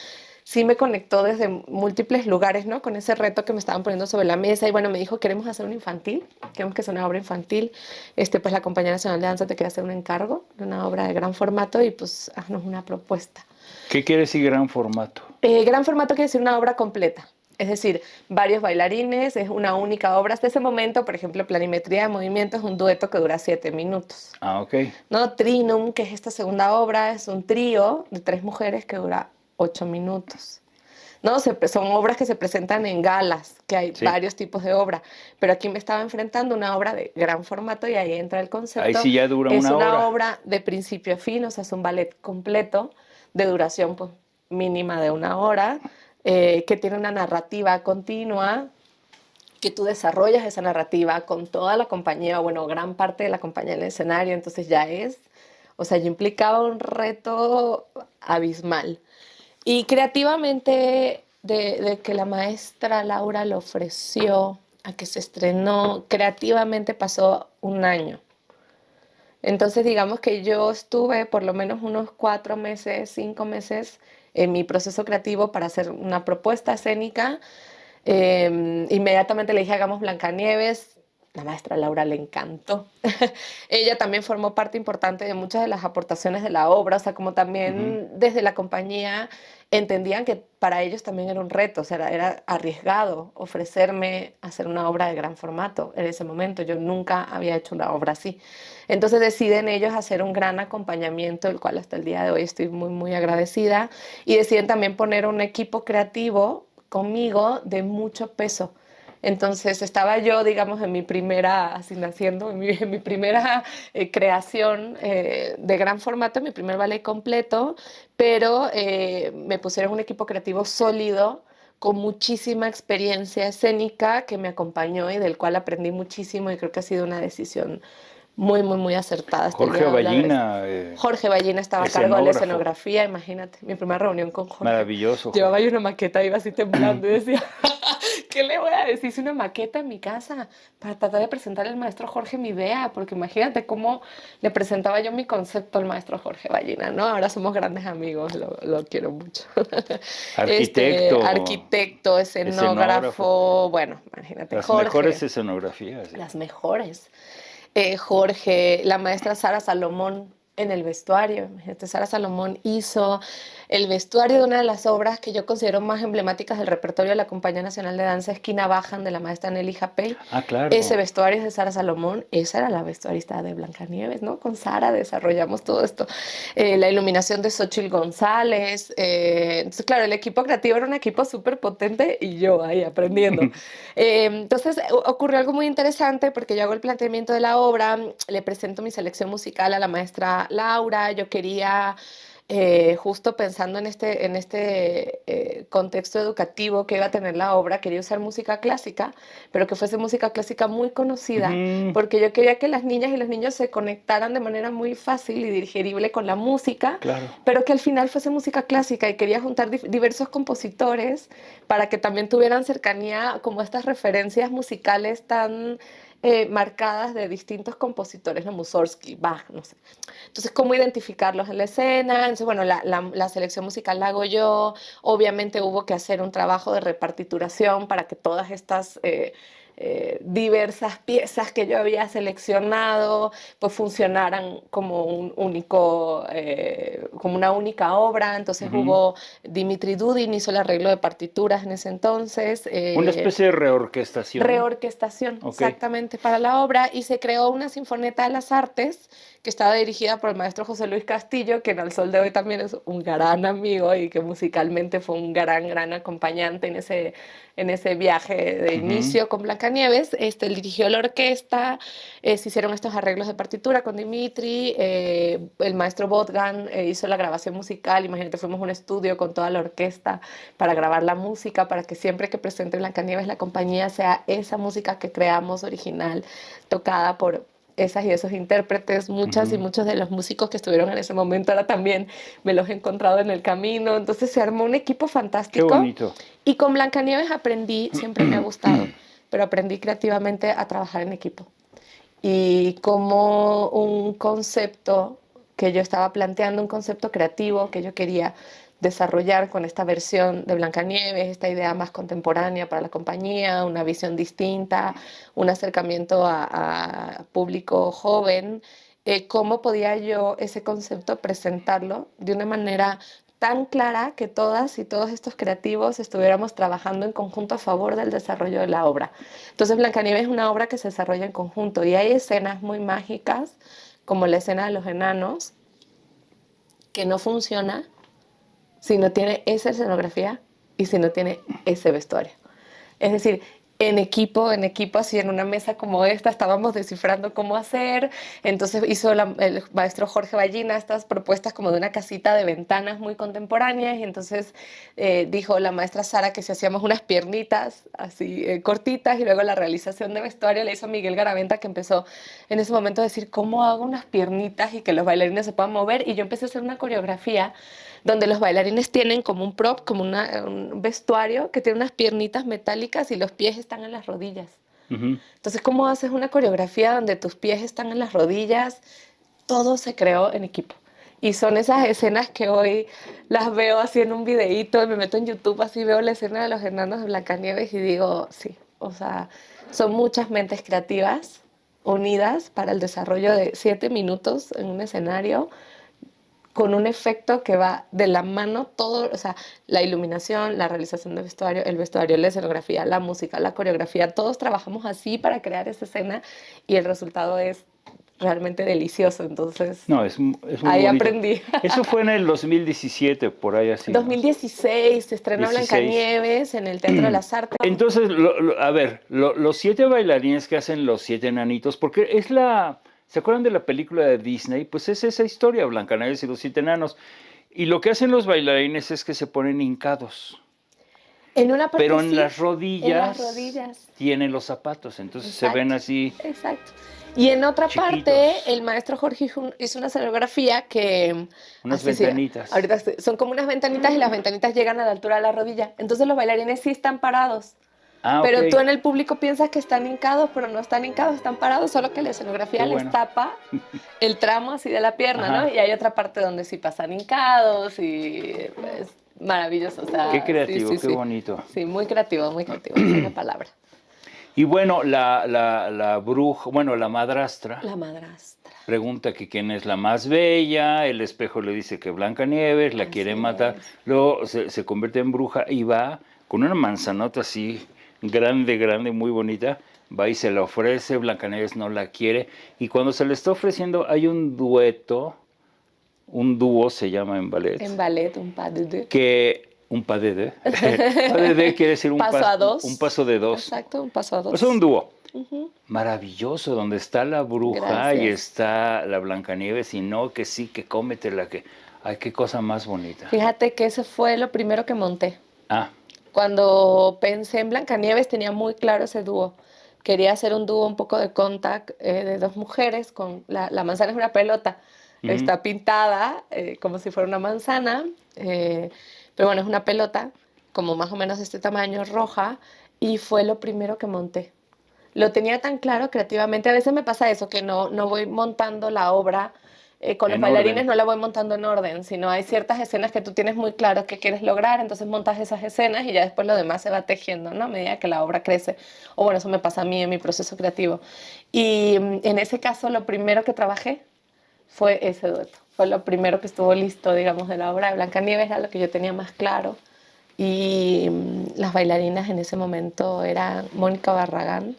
Sí me conectó desde múltiples lugares, ¿no? Con ese reto que me estaban poniendo sobre la mesa y bueno, me dijo, queremos hacer un infantil, queremos que sea una obra infantil. Pues la Compañía Nacional de Danza te quiere hacer un encargo de una obra de gran formato y pues haznos una propuesta. ¿Qué quiere decir gran formato? Gran formato quiere decir una obra completa. Es decir, varios bailarines, es una única obra. Hasta ese momento, por ejemplo, Planimetría de Movimiento es un dueto que dura 7 minutos. Ah, ok. ¿No? Trinum, que es esta segunda obra, es un trío de tres mujeres que dura 8 minutos. ¿no? Son obras que se presentan en galas, que hay Sí. varios tipos de obra, pero aquí me estaba enfrentando a una obra de gran formato y ahí entra el Ahí concepto. sí ya dura Es una una hora. obra de principio a fin, o sea, es un ballet completo de duración pues, mínima de una hora, que tiene una narrativa continua, que tú desarrollas esa narrativa con toda la compañía, bueno, gran parte de la compañía en el escenario, entonces ya es, o sea, ya implicaba un reto abismal. Y creativamente, de que la maestra Laura lo ofreció a que se estrenó, creativamente pasó un año. Entonces, digamos que yo estuve por lo menos unos 4 meses, 5 meses en mi proceso creativo para hacer una propuesta escénica. Inmediatamente le dije, hagamos Blancanieves. La maestra Laura le encantó. Ella también formó parte importante de muchas de las aportaciones de la obra, o sea, como Ujú. también desde la compañía entendían que para ellos también era un reto, o sea, era arriesgado ofrecerme hacer una obra de gran formato en ese momento. Yo nunca había hecho una obra así. Entonces deciden ellos hacer un gran acompañamiento, el cual hasta el día de hoy estoy muy, muy agradecida, y deciden también poner un equipo creativo conmigo de mucho peso. Entonces estaba yo, digamos, en mi primera, así naciendo, en mi primera creación de gran formato, mi primer ballet completo, pero me pusieron un equipo creativo sólido, con muchísima experiencia escénica que me acompañó y del cual aprendí muchísimo y creo que ha sido una decisión muy, muy, muy acertada hasta el Jorge día de hablar de eso. Ballina, Jorge Ballina estaba a cargo de la escenógrafo, escenografía, imagínate, mi primera reunión con Jorge. maravilloso, Llevaba Jorge. yo una maqueta, iba así temblando y decía, ¿qué le voy a decir? Hice una maqueta en mi casa para tratar de presentarle al maestro Jorge mi idea, porque imagínate cómo le presentaba yo mi concepto al maestro Jorge Ballina, ¿no? Ahora somos grandes amigos, lo quiero mucho. Arquitecto, Arquitecto, escenógrafo, escenógrafo, bueno, imagínate, las Jorge, mejores escenografías. Sí. las mejores. Jorge, la maestra Sara Salomón en el vestuario. Imagínate, Sara Salomón hizo el vestuario de una de las obras que yo considero más emblemáticas del repertorio de la Compañía Nacional de Danza, Esquina Bajan, de la maestra Nelly Japey. Ah, Ese claro. vestuario es de Sara Salomón, esa era la vestuarista de Blancanieves, ¿no? Con Sara desarrollamos todo esto. La iluminación de Xochitl González. Entonces, claro, el equipo creativo era un equipo súper potente y yo ahí aprendiendo. Entonces ocurrió algo muy interesante porque yo hago el planteamiento de la obra, le presento mi selección musical a la maestra Laura, yo quería, justo pensando en este contexto educativo que iba a tener la obra, quería usar música clásica, pero que fuese música clásica muy conocida, Ujú, porque yo quería que las niñas y los niños se conectaran de manera muy fácil y digerible con la música, claro. pero que al final fuese música clásica y quería juntar diversos compositores para que también tuvieran cercanía como estas referencias musicales tan marcadas de distintos compositores, ¿no? Mussorgsky, Bach, no sé. Entonces, ¿cómo identificarlos en la escena? Entonces, bueno, la selección musical la hago yo. Obviamente hubo que hacer un trabajo de repartituración para que todas estas diversas piezas que yo había seleccionado pues funcionaran como un único, como una única obra. Entonces Ujú. hubo Dimitri Dudin hizo el arreglo de partituras en ese entonces. Una especie de reorquestación. Reorquestación, Ok. exactamente, para la obra y se creó una Sinfonieta de las Artes que estaba dirigida por el maestro José Luis Castillo, que en el sol de hoy también es un gran amigo y que musicalmente fue un gran, gran acompañante en ese viaje de Ujú. inicio con Blancanieves. Él dirigió la orquesta, se hicieron estos arreglos de partitura con Dimitri, el maestro Botgan hizo la grabación musical, imagínate, fuimos a un estudio con toda la orquesta para grabar la música, para que siempre que presente Blancanieves la compañía sea esa música que creamos original, tocada por esas y esos intérpretes, muchas y Ujú. muchos de los músicos que estuvieron en ese momento ahora también me los he encontrado en el camino, entonces se armó un equipo Qué fantástico bonito. y con Blancanieves aprendí, siempre me ha gustado, pero aprendí creativamente a trabajar en equipo y como un concepto que yo estaba planteando, un concepto creativo que yo quería desarrollar con esta versión de Blancanieves, esta idea más contemporánea para la compañía, una visión distinta, un acercamiento a público joven, cómo podía yo ese concepto presentarlo de una manera tan clara que todas y todos estos creativos estuviéramos trabajando en conjunto a favor del desarrollo de la obra. Entonces, Blancanieves es una obra que se desarrolla en conjunto y hay escenas muy mágicas, como la escena de los enanos, que no funciona si no tiene esa escenografía y si no tiene ese vestuario. Es decir, en equipo, así en una mesa como esta, estábamos descifrando cómo hacer. Entonces hizo el maestro Jorge Ballina estas propuestas como de una casita de ventanas muy contemporáneas. Y entonces dijo la maestra Sara que si hacíamos unas piernitas así cortitas, y luego la realización de vestuario le hizo a Miguel Garaventa, que empezó en ese momento a decir cómo hago unas piernitas y que los bailarines se puedan mover. Y yo empecé a hacer una coreografía donde los bailarines tienen como un prop, como un vestuario que tiene unas piernitas metálicas y los pies están en las rodillas. Entonces, ¿cómo haces una coreografía donde tus pies están en las rodillas? Todo se creó en equipo. Y son esas escenas que hoy las veo así en un videíto, me meto en YouTube, así veo la escena de los enanos de Blancanieves y digo, sí, o sea, son muchas mentes creativas unidas para el desarrollo de 7 minutos en un escenario, con un efecto que va de la mano todo, o sea, la iluminación, la realización del vestuario, el vestuario, la escenografía, la música, la coreografía, todos trabajamos así para crear esa escena y el resultado es realmente delicioso. Entonces, no, es muy ahí bonito. aprendí. Eso fue en el 2017, por ahí así. 2016 se estrenó 16. Blancanieves en el Teatro de las Artes. Entonces, a ver, los 7 bailarines que hacen los 7 enanitos, porque es ¿se acuerdan de la película de Disney? Pues es esa historia, Blancanieves y los 7 enanos. Y lo que hacen los bailarines es que se ponen hincados. En una parte pero sí, en las rodillas tienen los zapatos, entonces exacto, se ven así. Exacto. Y en otra chiquitos. parte, el maestro Jorge hizo una escenografía que... Unas ventanitas. Sí, ahorita son como unas ventanitas y las ventanitas llegan a la altura de la rodilla. Entonces los bailarines sí están parados. Pero okay. Tú en el público piensas que están hincados, pero no están hincados, están parados, solo que la escenografía les tapa el tramo así de la pierna, ¿no? Y hay otra parte donde sí pasan hincados y es maravilloso. O sea, qué creativo, qué bonito. Sí, muy creativo, esa es la palabra. Y bueno, la bruja, bueno, la madrastra. La madrastra. Pregunta que quién es la más bella, el espejo le dice que Blancanieves, la quiere matar, luego se convierte en bruja y va con una manzanota así, grande, muy bonita, va y se la ofrece, Blancanieves no la quiere, y cuando se le está ofreciendo hay un dueto, un dúo se llama en ballet. En ballet, un pas de deux. Un pas de deux. Pas de deux quiere decir un paso de dos. Exacto, un paso a dos. O sea, un dúo. Maravilloso, donde está la bruja y está la Blancanieves, y no, que sí, que cómetela, que... Ay, qué cosa más bonita. Fíjate que ese fue lo primero que monté. Ah. Cuando pensé en Blancanieves tenía muy claro ese dúo. Quería hacer un dúo un poco de contact de dos mujeres. La manzana es una pelota. Está pintada como si fuera una manzana. Pero bueno, es una pelota como más o menos de este tamaño, roja. Y fue lo primero que monté. Lo tenía tan claro creativamente. A veces me pasa eso, que no voy montando la obra con los bailarines, no la voy montando en orden, sino hay ciertas escenas que tú tienes muy claro que quieres lograr, entonces montas esas escenas y ya después lo demás se va tejiendo, ¿no? A medida que la obra crece. O bueno, eso me pasa a mí en mi proceso creativo. Y en ese caso, lo primero que trabajé fue ese dueto. Fue lo primero que estuvo listo, digamos, de la obra de Blancanieves, era lo que yo tenía más claro. Y las bailarinas en ese momento eran Mónica Barragán,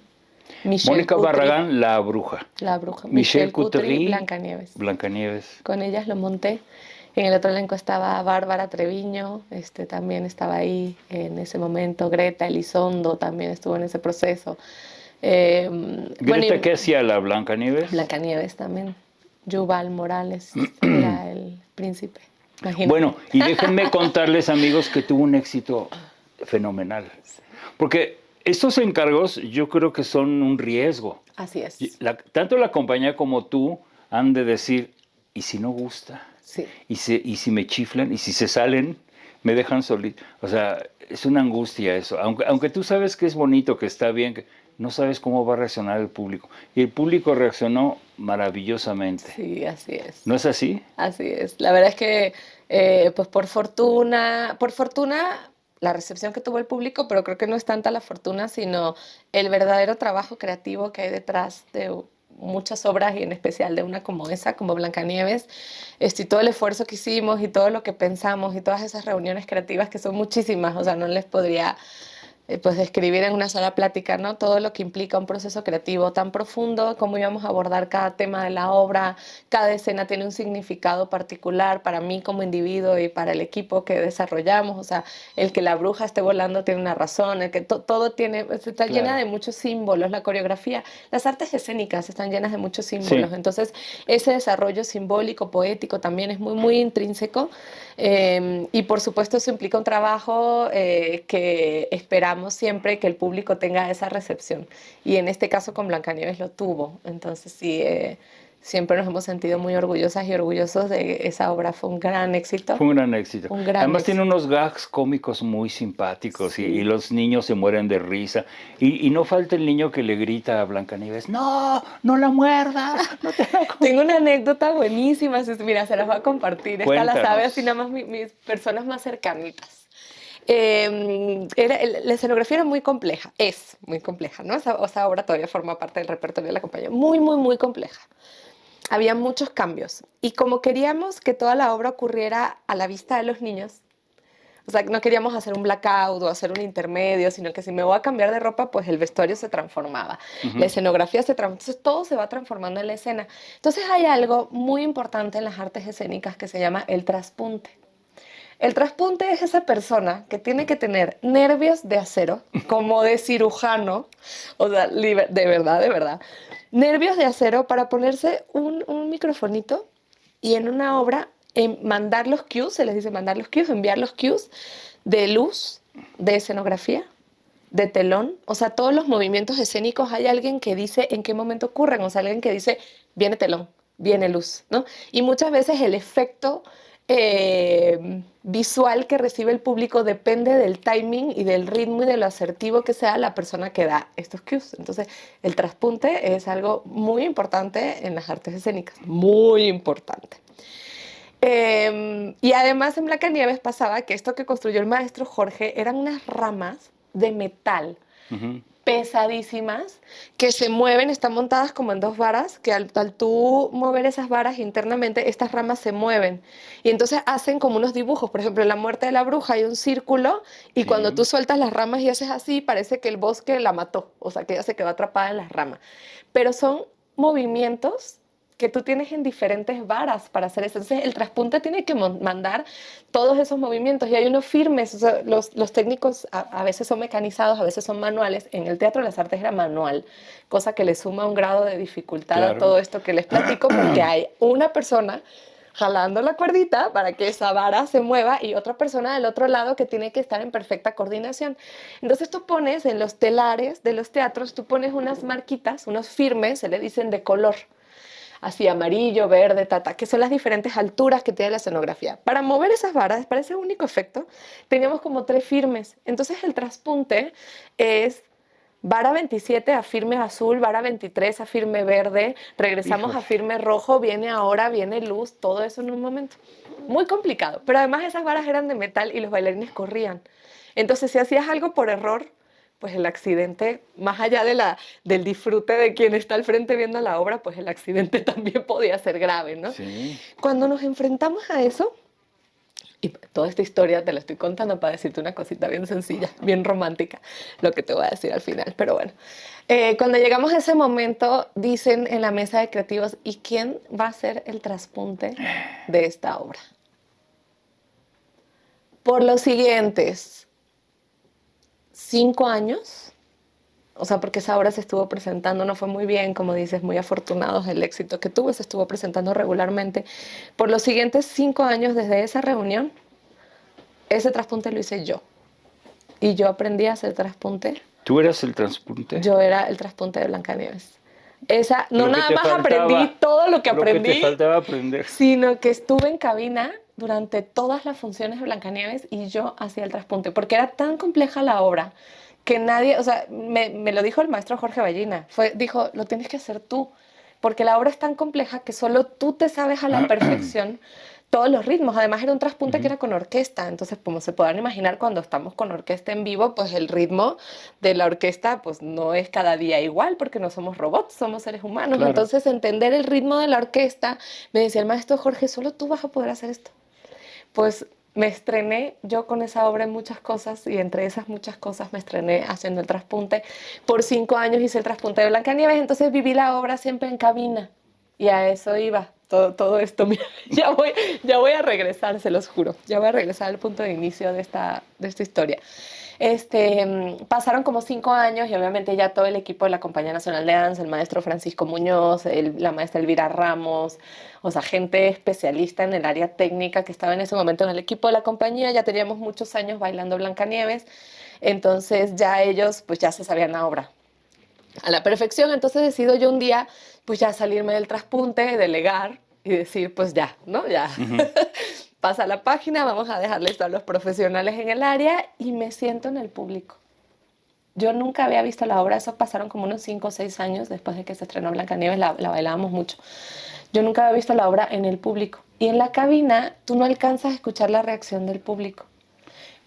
Mónica Barragán, la bruja. La bruja. Michelle Coutry, Blancanieves. Blancanieves. Con ellas lo monté. En el otro elenco estaba Bárbara Treviño, también estaba ahí en ese momento. Greta Elizondo también estuvo en ese proceso. ¿Greta qué hacía la Blancanieves? Blancanieves también. Yuval Morales era el príncipe. Imagínate. Bueno, y déjenme contarles, amigos, que tuvo un éxito fenomenal. Porque estos encargos yo creo que son un riesgo. Así es. Tanto la compañía como tú han de decir, ¿y si no gusta? Sí. ¿Y si me chiflan? ¿Y si se salen? ¿Me dejan solito? O sea, es una angustia eso. Aunque tú sabes que es bonito, que está bien, que no sabes cómo va a reaccionar el público. Y el público reaccionó maravillosamente. Sí, así es. ¿No es así? Así es. La verdad es que, pues por fortuna, la recepción que tuvo el público, pero creo que no es tanta la fortuna, sino el verdadero trabajo creativo que hay detrás de muchas obras, y en especial de una como esa, como Blancanieves, y todo el esfuerzo que hicimos y todo lo que pensamos y todas esas reuniones creativas que son muchísimas, o sea, no les podría pues describir en una sola plática, ¿no? Todo lo que implica un proceso creativo tan profundo, cómo íbamos a abordar cada tema de la obra, cada escena tiene un significado particular para mí como individuo y para el equipo que desarrollamos, o sea, el que la bruja esté volando tiene una razón, el que todo tiene, está llena de muchos símbolos, la coreografía, las artes escénicas están llenas de muchos símbolos, Sí. entonces ese desarrollo simbólico, poético también es muy, muy intrínseco. Y por supuesto eso implica un trabajo que esperamos siempre que el público tenga esa recepción. Y en este caso con Blancanieves lo tuvo. Entonces sí, siempre nos hemos sentido muy orgullosas y orgullosos de esa obra. Fue un gran éxito. Fue un gran éxito. Un gran Además tiene éxito. unos gags cómicos muy simpáticos y Sí. los niños se mueren de risa. Y no falta el niño que le grita a Blancanieves, no, no la muerdas, no te la Tengo una anécdota buenísima, mira, se las voy a compartir. Esta la sabe así Cuéntanos. nada más mis personas más cercanitas. La escenografía era muy compleja, es muy compleja, ¿no? Esa obra todavía forma parte del repertorio de la compañía, muy, muy, muy compleja. Había muchos cambios y como queríamos que toda la obra ocurriera a la vista de los niños, o sea, no queríamos hacer un blackout o hacer un intermedio, sino que si me voy a cambiar de ropa, pues el vestuario se transformaba, la escenografía se transformaba, entonces todo se va transformando en la escena. Entonces hay algo muy importante en las artes escénicas que se llama el traspunte. El traspunte es esa persona que tiene que tener nervios de acero, como de cirujano, o sea, de verdad, nervios de acero para ponerse un microfonito y en una obra mandar los cues, se les dice mandar los cues, enviar los cues de luz, de escenografía, de telón, o sea, todos los movimientos escénicos hay alguien que dice en qué momento ocurren, o sea, alguien que dice viene telón, viene luz, ¿no? Y muchas veces el efecto visual que recibe el público depende del timing y del ritmo y de lo asertivo que sea la persona que da estos cues. Entonces, el traspunte es algo muy importante en las artes escénicas, muy importante. Y además en Blancanieves pasaba que esto que construyó el maestro Jorge eran unas ramas de metal pesadísimas que se mueven, están montadas como en dos varas, que al tú mover esas varas internamente, estas ramas se mueven. Y entonces hacen como unos dibujos. Por ejemplo, en La muerte de la bruja hay un círculo y cuando tú Sí. sueltas las ramas y haces así, parece que el bosque la mató, o sea, que ella se quedó atrapada en las ramas. Pero son movimientos que tú tienes en diferentes varas para hacer eso. Entonces, el traspunte tiene que mandar todos esos movimientos y hay unos firmes. O sea, los técnicos a veces son mecanizados, a veces son manuales. En el Teatro de las Artes era manual, cosa que le suma un grado de dificultad a Claro. todo esto que les platico porque hay una persona jalando la cuerdita para que esa vara se mueva y otra persona del otro lado que tiene que estar en perfecta coordinación. Entonces tú pones en los telares de los teatros, tú pones unas marquitas, unos firmes, se le dicen de color, así amarillo, verde, tata, que son las diferentes alturas que tiene la escenografía. Para mover esas varas, para ese único efecto, teníamos como 3 firmes. Entonces el traspunte es vara 27 a firme azul, vara 23 a firme verde, regresamos a Híjole. firme rojo, viene ahora, viene luz, todo eso en un momento. Muy complicado, pero además esas varas eran de metal y los bailarines corrían. Entonces si hacías algo por error, pues el accidente, más allá del disfrute de quien está al frente viendo la obra, pues el accidente también podía ser grave, ¿no? Sí. Cuando nos enfrentamos a eso, y toda esta historia te la estoy contando para decirte una cosita bien sencilla, bien romántica, lo que te voy a decir al final, pero bueno. Cuando llegamos a ese momento, dicen en la mesa de creativos, ¿y quién va a ser el traspunte de esta obra? Por los siguientes 5 años, o sea, porque esa obra se estuvo presentando, no fue muy bien, como dices, muy afortunados el éxito que tuvo, se estuvo presentando regularmente. Por los siguientes 5 años desde esa reunión, ese traspunte lo hice yo. Y yo aprendí a hacer traspunte. ¿Tú eras el transpunte? Yo era el traspunte de Blancanieves. Esa, no Lo que nada te más aprendí faltaba, todo lo que lo que te aprendí, faltaba aprender. sino que estuve en cabina durante todas las funciones de Blancanieves y yo hacía el traspunte, porque era tan compleja la obra que nadie, o sea, me lo dijo el maestro Jorge Ballina, dijo, lo tienes que hacer tú, porque la obra es tan compleja que solo tú te sabes a la perfección todos los ritmos. Además era un traspunte que era con orquesta, entonces como se podrán imaginar cuando estamos con orquesta en vivo, pues el ritmo de la orquesta pues no es cada día igual porque no somos robots, somos seres humanos. Claro. Entonces entender el ritmo de la orquesta, me decía el maestro Jorge, solo tú vas a poder hacer esto. Pues Me estrené yo con esa obra en muchas cosas y entre esas muchas cosas me estrené haciendo el traspunte. Por 5 años hice el traspunte de Blancanieves, entonces viví la obra siempre en cabina y a eso iba. Todo esto, mira, ya voy a regresar, se los juro. Ya voy a regresar al punto de inicio de esta historia. Pasaron como 5 años y obviamente ya todo el equipo de la Compañía Nacional de Danza, el maestro Francisco Muñoz, la maestra Elvira Ramos, o sea, gente especialista en el área técnica que estaba en ese momento en el equipo de la compañía, ya teníamos muchos años bailando Blancanieves, entonces ya ellos pues ya se sabían la obra a la perfección, entonces decido yo un día pues ya salirme del traspunte, delegar y decir pues ya, ¿no? Ya. Ujú. Pasa la página, vamos a dejarle esto a los profesionales en el área y me siento en el público. Yo nunca había visto la obra, eso pasaron como unos 5 o 6 años después de que se estrenó Blancanieves, la bailábamos mucho. Yo nunca había visto la obra en el público. Y en la cabina tú no alcanzas a escuchar la reacción del público.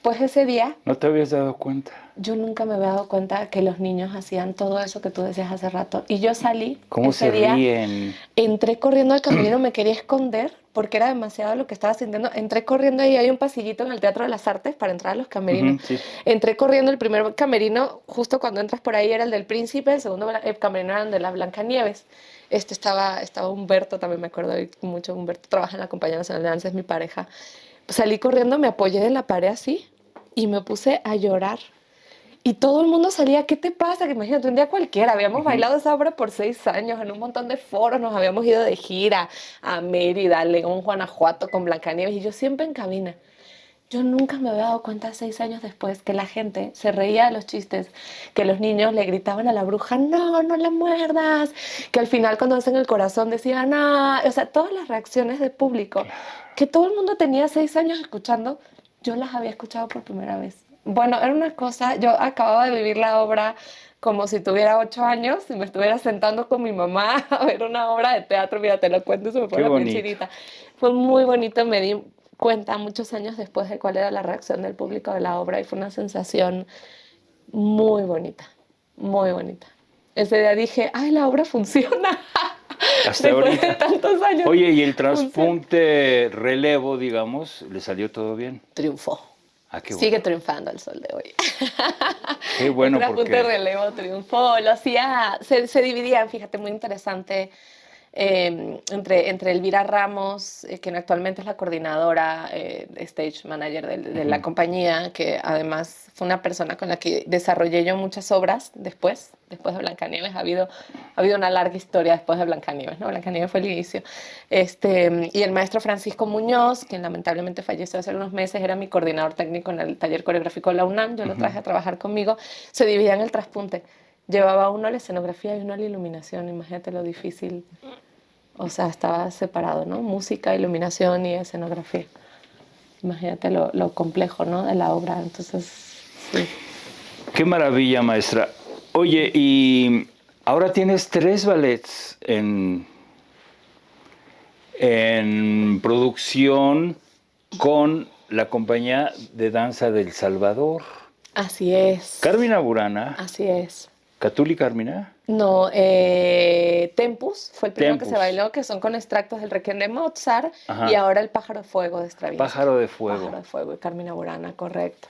Pues ese día ¿No te habías dado cuenta? yo nunca me había dado cuenta que los niños hacían todo eso que tú decías hace rato. Y yo salí ¿Cómo ese se día, ríen? entré corriendo al camerino, me quería esconder porque era demasiado lo que estaba sintiendo. Entré corriendo y hay un pasillito en el Teatro de las Artes para entrar a los camerinos. Ujú, sí. Entré corriendo, el primer camerino, justo cuando entras por ahí, era el del Príncipe, el segundo camerino era el de la Blancanieves. Estaba Humberto, también me acuerdo mucho. Humberto trabaja en la Compañía Nacional de Danza, es mi pareja. Salí corriendo, me apoyé de la pared así y me puse a llorar. Y todo el mundo salía, ¿qué te pasa? Que imagínate, un día cualquiera, habíamos Ujú. bailado esa obra por 6 años en un montón de foros, nos habíamos ido de gira a Mérida, a León, Guanajuato con Blancanieves y yo siempre en cabina. Yo nunca me había dado cuenta 6 años después que la gente se reía de los chistes, que los niños le gritaban a la bruja, no, no la muerdas, que al final cuando hacen el corazón decían, ah, o sea, todas las reacciones del público, que todo el mundo tenía 6 años escuchando, yo las había escuchado por primera vez. Bueno, era una cosa, yo acababa de vivir la obra como si tuviera 8 años y me estuviera sentando con mi mamá a ver una obra de teatro, mira, te lo cuento y se me Qué pone la piel bonito. chinita. Fue muy bonito, me di cuenta muchos años después de cuál era la reacción del público de la obra y fue una sensación muy bonita, muy bonita. Ese día dije, ay, la obra funciona. Hasta Después de ahorita. tantos años, Oye, ¿y el funciona. transpunte relevo, digamos, le salió todo bien? Triunfó. Ah, qué Sigue bueno. triunfando al sol de hoy. Qué El bueno traspunte porque... relevo triunfó, lo hacía, se dividían, fíjate, muy interesante, entre Elvira Ramos, quien actualmente es la coordinadora, stage manager de la Ujú. compañía, que además fue una persona con la que desarrollé yo muchas obras después de Blancanieves. Ha habido una larga historia después de Blancanieves, ¿no? Blancanieves fue el inicio. Y el maestro Francisco Muñoz, quien lamentablemente falleció hace unos meses, era mi coordinador técnico en el taller coreográfico de la UNAM, yo lo Ujú. traje a trabajar conmigo, se dividía en el traspunte. Llevaba uno a la escenografía y uno a la iluminación, imagínate lo difícil. O sea, estaba separado, ¿no? Música, iluminación y escenografía. Imagínate lo complejo, ¿no? De la obra. Entonces, sí. Qué maravilla, maestra. Oye, y ahora tienes 3 ballets en producción con la Compañía de Danza del Salvador. Así es. Carmina Burana, Así es. Catuli Carmina, No, Tempus fue el primero que se Tempus, bailó, que son con extractos del Requiem de Mozart, y ajá, ahora el Pájaro de Fuego de Stravinsky. Pájaro de Fuego. Pájaro de Fuego y Carmina Burana, correcto.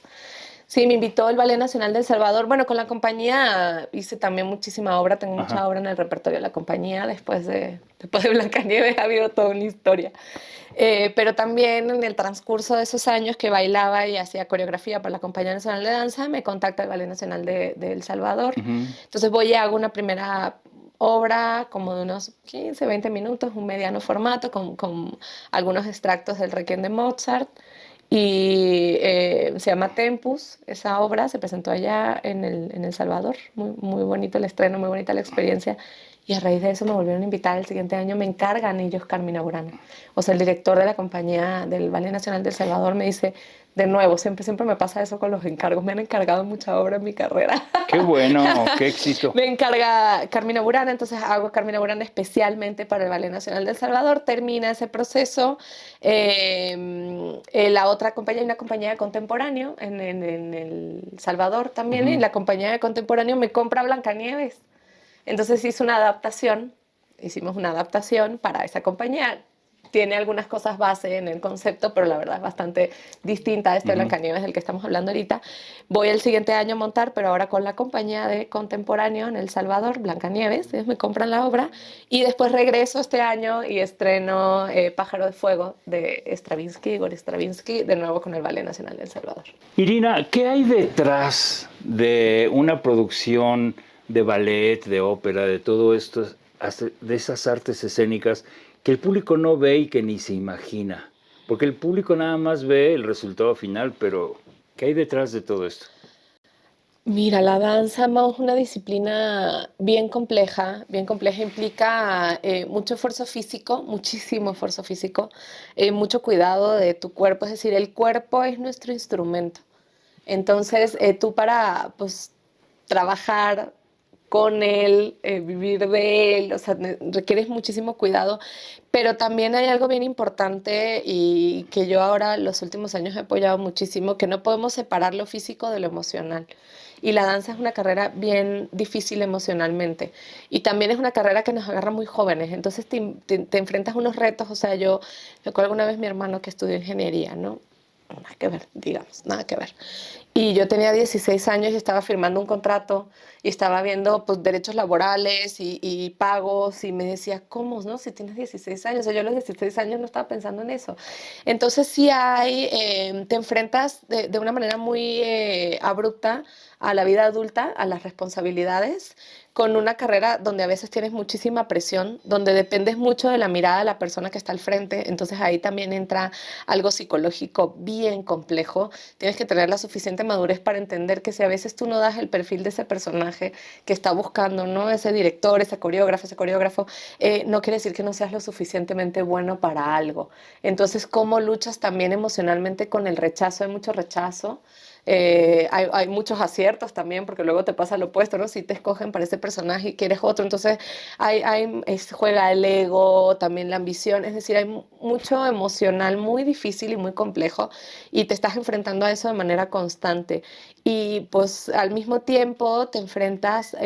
Sí, me invitó el Ballet Nacional de El Salvador. Bueno, con la compañía hice también muchísima obra, tengo mucha Ajá. obra en el repertorio de la compañía. Después de Blancanieves ha habido toda una historia. Pero también en el transcurso de esos años que bailaba y hacía coreografía para la Compañía Nacional de Danza, me contacta el Ballet Nacional de El Salvador. Ujú. Entonces voy y hago una primera obra como de unos 15, 20 minutos, un mediano formato, con algunos extractos del Requiem de Mozart. Y se llama Tempus, esa obra se presentó allá en El Salvador, muy, muy bonito el estreno, muy bonita la experiencia. Y a raíz de eso me volvieron a invitar el siguiente año, me encargan ellos Carmina Burana. O sea, el director de la compañía del Ballet Nacional de El Salvador me dice, de nuevo, siempre me pasa eso con los encargos, me han encargado mucha obra en mi carrera. Qué bueno, qué éxito. Me encarga Carmina Burana, entonces hago Carmina Burana especialmente para el Ballet Nacional de El Salvador, termina ese proceso. La otra compañía, una compañía de contemporáneo en El Salvador también, y Ujú. la compañía de contemporáneo me compra Blancanieves. Entonces hicimos una adaptación para esa compañía. tiene algunas cosas base en el concepto, pero la verdad es bastante distinta a este Blancanieves del que estamos hablando ahorita. Voy el siguiente año a montar, pero ahora con la compañía de contemporáneo en El Salvador, Blancanieves, ellos me compran la obra, y después regreso este año y estreno Pájaro de Fuego de Stravinsky, Igor Stravinsky, de nuevo con el Ballet Nacional de El Salvador. Irina, ¿qué hay detrás de una producción de ballet, de ópera, de todo esto, de esas artes escénicas que el público no ve y que ni se imagina? Porque el público nada más ve el resultado final, pero ¿qué hay detrás de todo esto? Mira, la danza, Mau, es una disciplina bien compleja, implica mucho esfuerzo físico, muchísimo esfuerzo físico, mucho cuidado de tu cuerpo, es decir, el cuerpo es nuestro instrumento. Entonces, tú para pues, trabajar con él, vivir de él, o sea, requieres muchísimo cuidado, pero también hay algo bien importante y que yo ahora los últimos años he apoyado muchísimo, que no podemos separar lo físico de lo emocional. Y la danza es una carrera bien difícil emocionalmente. Y también es una carrera que nos agarra muy jóvenes. Entonces te enfrentas a unos retos. O sea, yo recuerdo alguna vez mi hermano que estudió ingeniería, ¿no? Nada que ver, digamos, nada que ver. Y yo tenía 16 años y estaba firmando un contrato y estaba viendo pues, derechos laborales y pagos y me decía, ¿cómo, no? Si tienes 16 años. O sea, yo a los 16 años no estaba pensando en eso. Entonces sí te enfrentas de una manera muy abrupta a la vida adulta, a las responsabilidades, con una carrera donde a veces tienes muchísima presión, donde dependes mucho de la mirada de la persona que está al frente. Entonces ahí también entra algo psicológico bien complejo. Tienes que tener la suficiente madurez para entender que si a veces tú no das el perfil de ese personaje que está buscando, ¿no? Ese director, ese coreógrafo, no quiere decir que no seas lo suficientemente bueno para algo. Entonces, ¿cómo luchas también emocionalmente con el rechazo? Hay mucho rechazo. Hay muchos aciertos también, porque luego te pasa lo opuesto, ¿no? Si te escogen para ese personaje y quieres otro, entonces juega el ego, también la ambición, es decir, hay mucho emocional muy difícil y muy complejo y te estás enfrentando a eso de manera constante. Y pues al mismo tiempo te enfrentas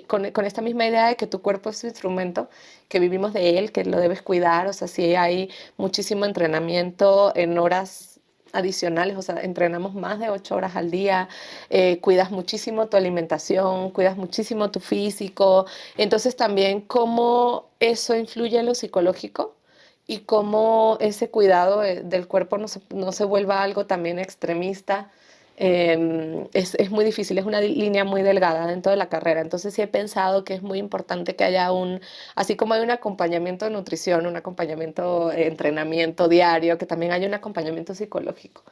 con esta misma idea de que tu cuerpo es tu instrumento, que vivimos de él, que lo debes cuidar, o sea, sí hay muchísimo entrenamiento en horas adicionales, o sea, entrenamos más de 8 horas al día, cuidas muchísimo tu alimentación, cuidas muchísimo tu físico, entonces también cómo eso influye en lo psicológico y cómo ese cuidado del cuerpo no se vuelva algo también extremista. Es muy difícil, es una línea muy delgada dentro de la carrera. Entonces sí he pensado que es muy importante que haya así como hay un acompañamiento de nutrición, un acompañamiento de entrenamiento diario, que también haya un acompañamiento psicológico,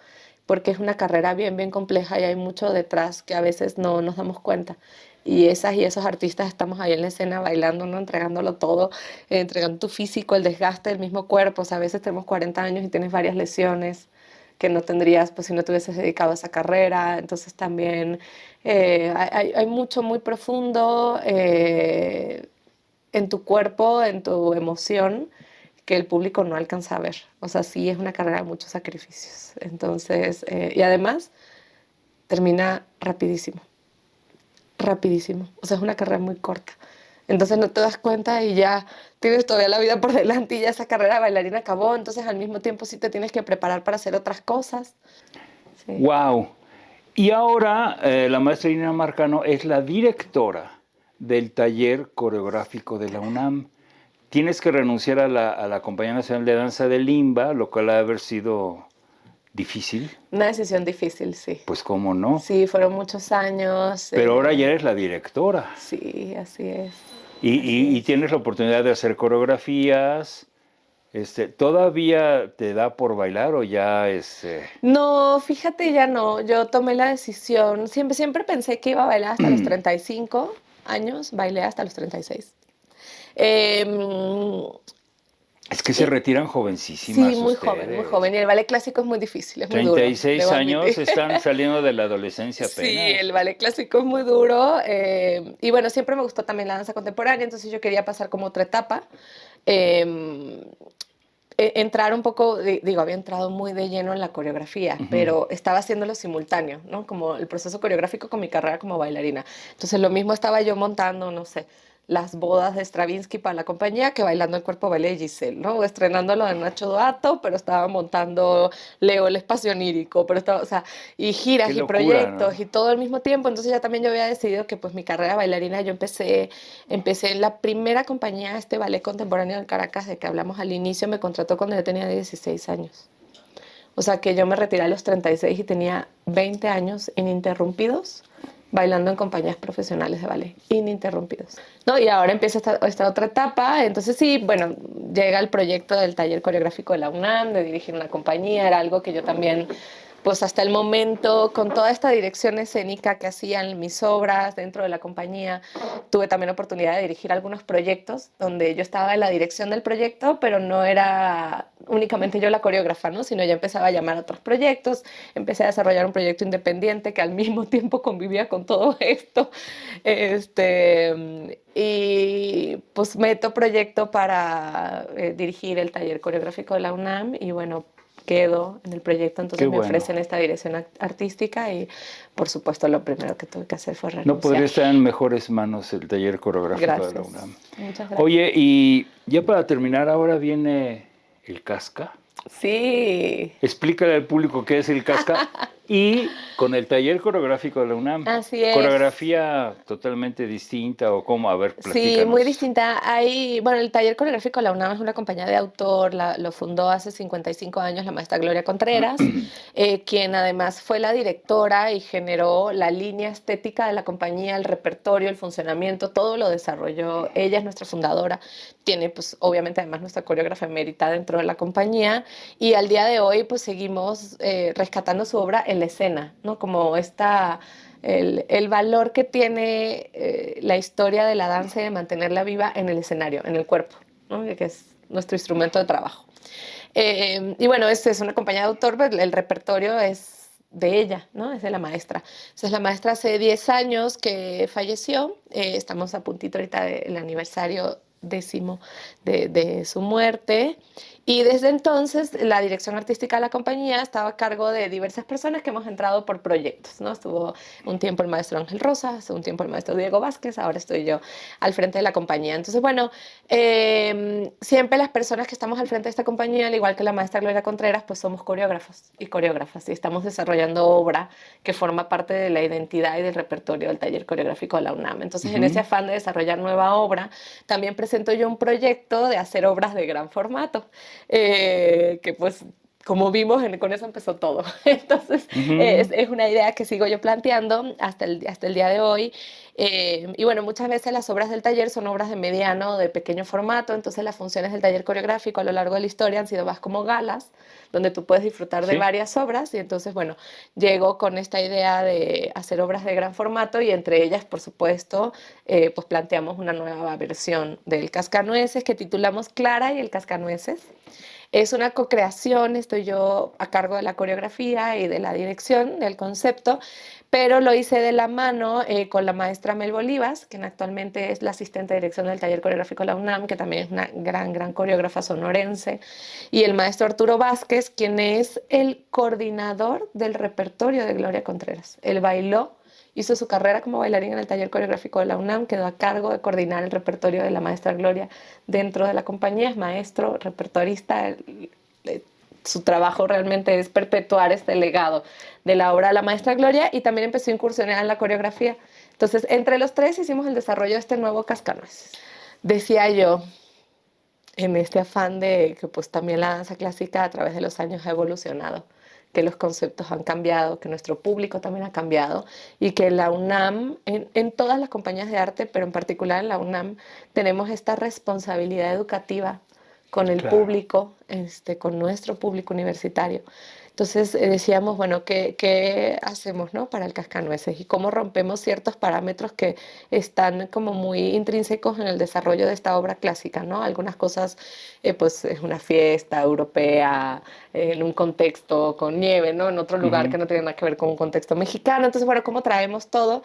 porque es una carrera bien compleja y hay mucho detrás que a veces no nos damos cuenta. Y esas y esos artistas estamos ahí en la escena bailando, ¿no? Entregándolo todo, entregando tu físico, el desgaste del mismo cuerpo. O sea, a veces tenemos 40 años y tienes varias lesiones que no tendrías pues, si no te hubieses dedicado a esa carrera. Entonces también hay mucho muy profundo en tu cuerpo, en tu emoción, que el público no alcanza a ver. O sea, sí es una carrera de muchos sacrificios. Entonces, y además termina rapidísimo, rapidísimo. O sea, es una carrera muy corta. Entonces no te das cuenta y ya tienes todavía la vida por delante y ya esa carrera de bailarina acabó. Entonces al mismo tiempo sí te tienes que preparar para hacer otras cosas. Sí. ¡Wow! Y ahora la maestra Irina Marcano es la directora del taller coreográfico de la UNAM. Tienes que renunciar a la Compañía Nacional de Danza de Limba, lo cual ha de haber sido difícil. Una decisión difícil, sí. Pues cómo no. Sí, fueron muchos años. Pero ahora ya eres la directora. Sí, así es. Y tienes la oportunidad de hacer coreografías. ¿Todavía te da por bailar o ya es...? No, fíjate, ya no. Yo tomé la decisión. Siempre pensé que iba a bailar hasta los 35 años. Bailé hasta los 36. Es que se retiran jovencísimas Sí, muy joven, muy ustedes. joven. Y el ballet clásico es muy difícil, es muy duro. 36 debo años, admitir. están saliendo de la adolescencia Sí, apenas. el ballet clásico es muy duro. Y bueno, siempre me gustó también la danza contemporánea, entonces yo quería pasar como otra etapa. Eh, Entrar un poco, digo, había entrado muy de lleno en la coreografía, pero estaba haciéndolo simultáneo, ¿no? Como el proceso coreográfico con mi carrera como bailarina. Entonces lo mismo estaba yo montando, no sé, las bodas de Stravinsky para la compañía que Bailando el Cuerpo Baile de Giselle, ¿no? O estrenando lo de Nacho Doato, pero estaba montando Leo el Espacio Onírico, pero estaba, o sea, y Qué giras y locura, proyectos ¿no? y todo al mismo tiempo. Entonces ya también yo había decidido que pues mi carrera bailarina, empecé en la primera compañía, este ballet contemporáneo de Caracas, de que hablamos al inicio, me contrató cuando yo tenía 16 años. O sea que yo me retiré a los 36 y tenía 20 años ininterrumpidos bailando en compañías profesionales de ballet, ininterrumpidos. ¿No? Y ahora empieza esta otra etapa, entonces sí, bueno, llega el proyecto del taller coreográfico de la UNAM, de dirigir una compañía, era algo que yo también, pues hasta el momento, con toda esta dirección escénica que hacían mis obras dentro de la compañía, tuve también la oportunidad de dirigir algunos proyectos donde yo estaba en la dirección del proyecto, pero no era únicamente yo la coreógrafa, ¿no? Sino ya empezaba a llamar a otros proyectos, empecé a desarrollar un proyecto independiente que al mismo tiempo convivía con todo esto. Y pues meto proyecto para dirigir el taller coreográfico de la UNAM y bueno, quedo en el proyecto, Qué entonces me bueno. ofrecen esta dirección artística y por supuesto lo primero que tuve que hacer fue No podría renunciar. estar en mejores manos el taller coreográfico de la Gracias, UNAM. muchas gracias. Oye, y ya para terminar, ahora viene el Casca. Sí, Explícale al público qué es el Casca y con el taller coreográfico de la UNAM. así es. Coreografía totalmente distinta o cómo, a ver, Sí, muy platícanos. distinta. Hay, bueno, el taller coreográfico de la UNAM es una compañía de autor, lo fundó hace 55 años la maestra Gloria Contreras, quien además fue la directora y generó la línea estética de la compañía, el repertorio, el funcionamiento, todo lo desarrolló. Ella es nuestra fundadora, tiene pues obviamente además nuestra coreógrafa emérita dentro de la compañía y al día de hoy pues seguimos rescatando su obra en la escena, ¿no? Como esta el valor que tiene la historia de la danza y de mantenerla viva en el escenario, en el cuerpo, ¿no? Que es nuestro instrumento de trabajo. Y bueno, es una compañía de autor, pero el repertorio es de ella, ¿no? Es de la maestra. Entonces, la maestra hace 10 años que falleció, estamos a puntito ahorita del aniversario 10º de su muerte. Y desde entonces la dirección artística de la compañía estaba a cargo de diversas personas que hemos entrado por proyectos, ¿no? Estuvo un tiempo el maestro Ángel Rosas, un tiempo el maestro Diego Vázquez, ahora estoy yo al frente de la compañía. Entonces, bueno, siempre las personas que estamos al frente de esta compañía, al igual que la maestra Gloria Contreras, pues somos coreógrafos y coreógrafas y estamos desarrollando obra que forma parte de la identidad y del repertorio del taller coreográfico de la UNAM. Entonces, en ese afán de desarrollar nueva obra, también presento yo un proyecto de hacer obras de gran formato que pues como vimos, con eso empezó todo. Entonces, Ujú. es una idea que sigo yo planteando hasta el día de hoy. Y bueno, muchas veces las obras del taller son obras de mediano o de pequeño formato, entonces las funciones del taller coreográfico a lo largo de la historia han sido más como galas, donde tú puedes disfrutar de Sí, varias obras. Y entonces, bueno, llego con esta idea de hacer obras de gran formato y entre ellas, por supuesto, pues planteamos una nueva versión del Cascanueces que titulamos Clara y el Cascanueces. Es una co-creación, estoy yo a cargo de la coreografía y de la dirección del concepto, pero lo hice de la mano con la maestra Mel Bolivas, quien actualmente es la asistente de dirección del taller coreográfico de la UNAM, que también es una gran coreógrafa sonorense, y el maestro Arturo Vázquez, quien es el coordinador del repertorio de Gloria Contreras. Él bailó, hizo su carrera como bailarín en el taller coreográfico de la UNAM, quedó a cargo de coordinar el repertorio de la maestra Gloria dentro de la compañía, es maestro, repertorista, su trabajo realmente es perpetuar este legado de la obra de la maestra Gloria y también empezó a incursionar en la coreografía. Entonces, entre los tres hicimos el desarrollo de este nuevo Cascanueces. Decía yo, en este afán de que pues también la danza clásica a través de los años ha evolucionado, que los conceptos han cambiado, que nuestro público también ha cambiado y que la UNAM, en todas las compañías de arte, pero en particular en la UNAM, tenemos esta responsabilidad educativa con el claro. público, con nuestro público universitario. Entonces decíamos, bueno, ¿qué hacemos, no? Para el Cascanueces y cómo rompemos ciertos parámetros que están como muy intrínsecos en el desarrollo de esta obra clásica, ¿no? Algunas cosas, pues es una fiesta europea en un contexto con nieve, ¿no? En otro lugar Ujú. que no tiene nada que ver con un contexto mexicano. Entonces, bueno, ¿cómo traemos todo?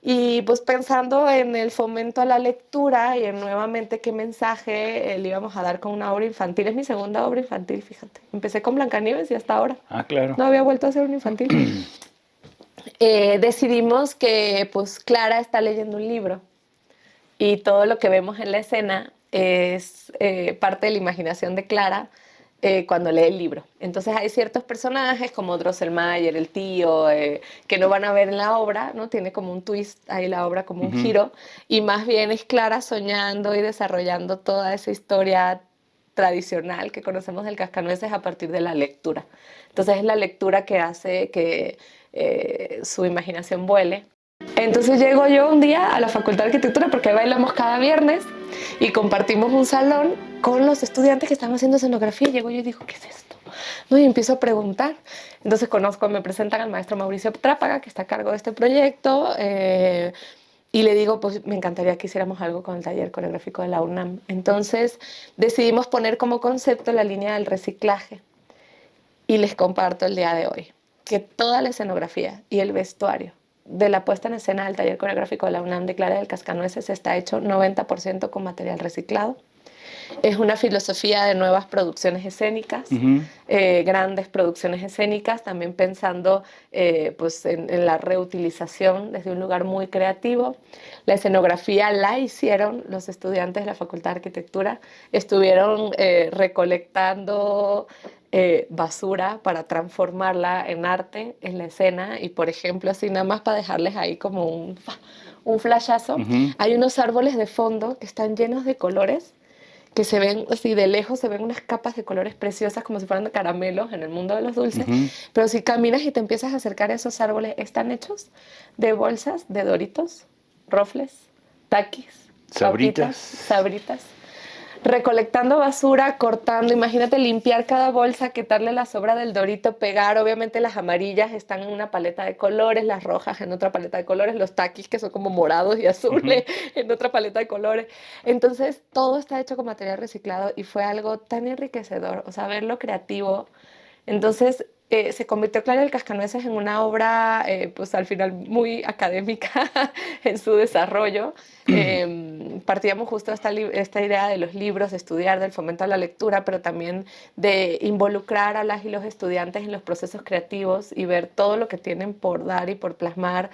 Y pues pensando en el fomento a la lectura y en nuevamente qué mensaje le íbamos a dar con una obra infantil. Es mi segunda obra infantil, fíjate. Empecé con Blancanieves y hasta ahora Ah, claro. no había vuelto a hacer un infantil. Decidimos que pues Clara está leyendo un libro y todo lo que vemos en la escena es parte de la imaginación de Clara cuando lee el libro. Entonces hay ciertos personajes como Drosselmayer, el tío, que no van a ver en la obra, ¿no? Tiene como un twist ahí la obra, como un giro, y más bien es Clara soñando y desarrollando toda esa historia tradicional que conocemos del Cascanueces a partir de la lectura. Entonces es la lectura que hace que su imaginación vuele. Entonces llego yo un día a la Facultad de Arquitectura porque bailamos cada viernes y compartimos un salón con los estudiantes que están haciendo escenografía. Y llego yo y digo, ¿qué es esto? ¿No? Y empiezo a preguntar. Entonces me presentan al maestro Mauricio Trápaga, que está a cargo de este proyecto, y le digo, pues me encantaría que hiciéramos algo con el taller coreográfico de la UNAM. Entonces decidimos poner como concepto la línea del reciclaje. Y les comparto el día de hoy que toda la escenografía y el vestuario de la puesta en escena del taller coreográfico de la UNAM de Clara del Cascanueces está hecho 90% con material reciclado. Es una filosofía de nuevas producciones escénicas, grandes producciones escénicas, también pensando pues en la reutilización desde un lugar muy creativo. La escenografía la hicieron los estudiantes de la Facultad de Arquitectura, estuvieron recolectando basura para transformarla en arte, en la escena, y por ejemplo, así nada más para dejarles ahí como un flashazo, hay unos árboles de fondo que están llenos de colores, que se ven así de lejos, se ven unas capas de colores preciosas como si fueran de caramelos en el mundo de los dulces, pero si caminas y te empiezas a acercar a esos árboles, están hechos de bolsas de Doritos, Rofles, Takis, Sabritas. Sabritas, recolectando basura, cortando, imagínate limpiar cada bolsa, quitarle la sobra del Dorito, pegar, obviamente las amarillas están en una paleta de colores, las rojas en otra paleta de colores, los taquis que son como morados y azules en otra paleta de colores. Entonces todo está hecho con material reciclado y fue algo tan enriquecedor, o sea, verlo creativo. Entonces se convirtió Clara del Cascanueces en una obra, pues al final muy académica en su desarrollo. Partíamos justo esta idea de los libros, de estudiar, del fomento a la lectura, pero también de involucrar a las y los estudiantes en los procesos creativos y ver todo lo que tienen por dar y por plasmar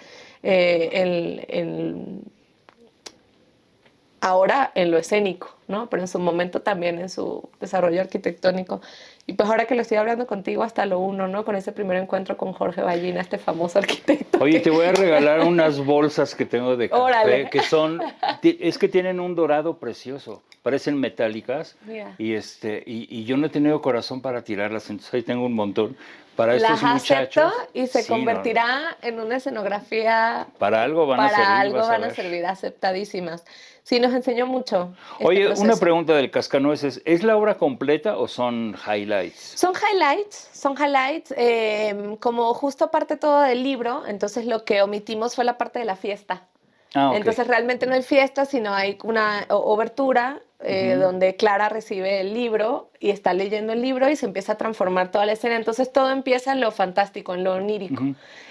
ahora en lo escénico, ¿no? Pero en su momento también en su desarrollo arquitectónico. Y pues ahora que lo estoy hablando contigo, hasta lo uno, ¿no? Con ese primer encuentro con Jorge Ballina, este famoso arquitecto. Oye, te voy a regalar unas bolsas que tengo de café, ¡Órale! es que tienen un dorado precioso, parecen metálicas, y yo no he tenido corazón para tirarlas, entonces ahí tengo un montón. Para estos muchachos. Las acepto y se convertirá en una escenografía. Para algo van a servir. Para algo van a servir, aceptadísimas. Sí, nos enseñó mucho. Oye, una pregunta del Cascanueces. ¿Es la obra completa o son highlights? Son highlights. Como justo parte todo del libro, entonces lo que omitimos fue la parte de la fiesta. Okay. Entonces realmente no hay fiesta, sino hay una obertura donde Clara recibe el libro y está leyendo el libro y se empieza a transformar toda la escena. Entonces todo empieza en lo fantástico, en lo onírico.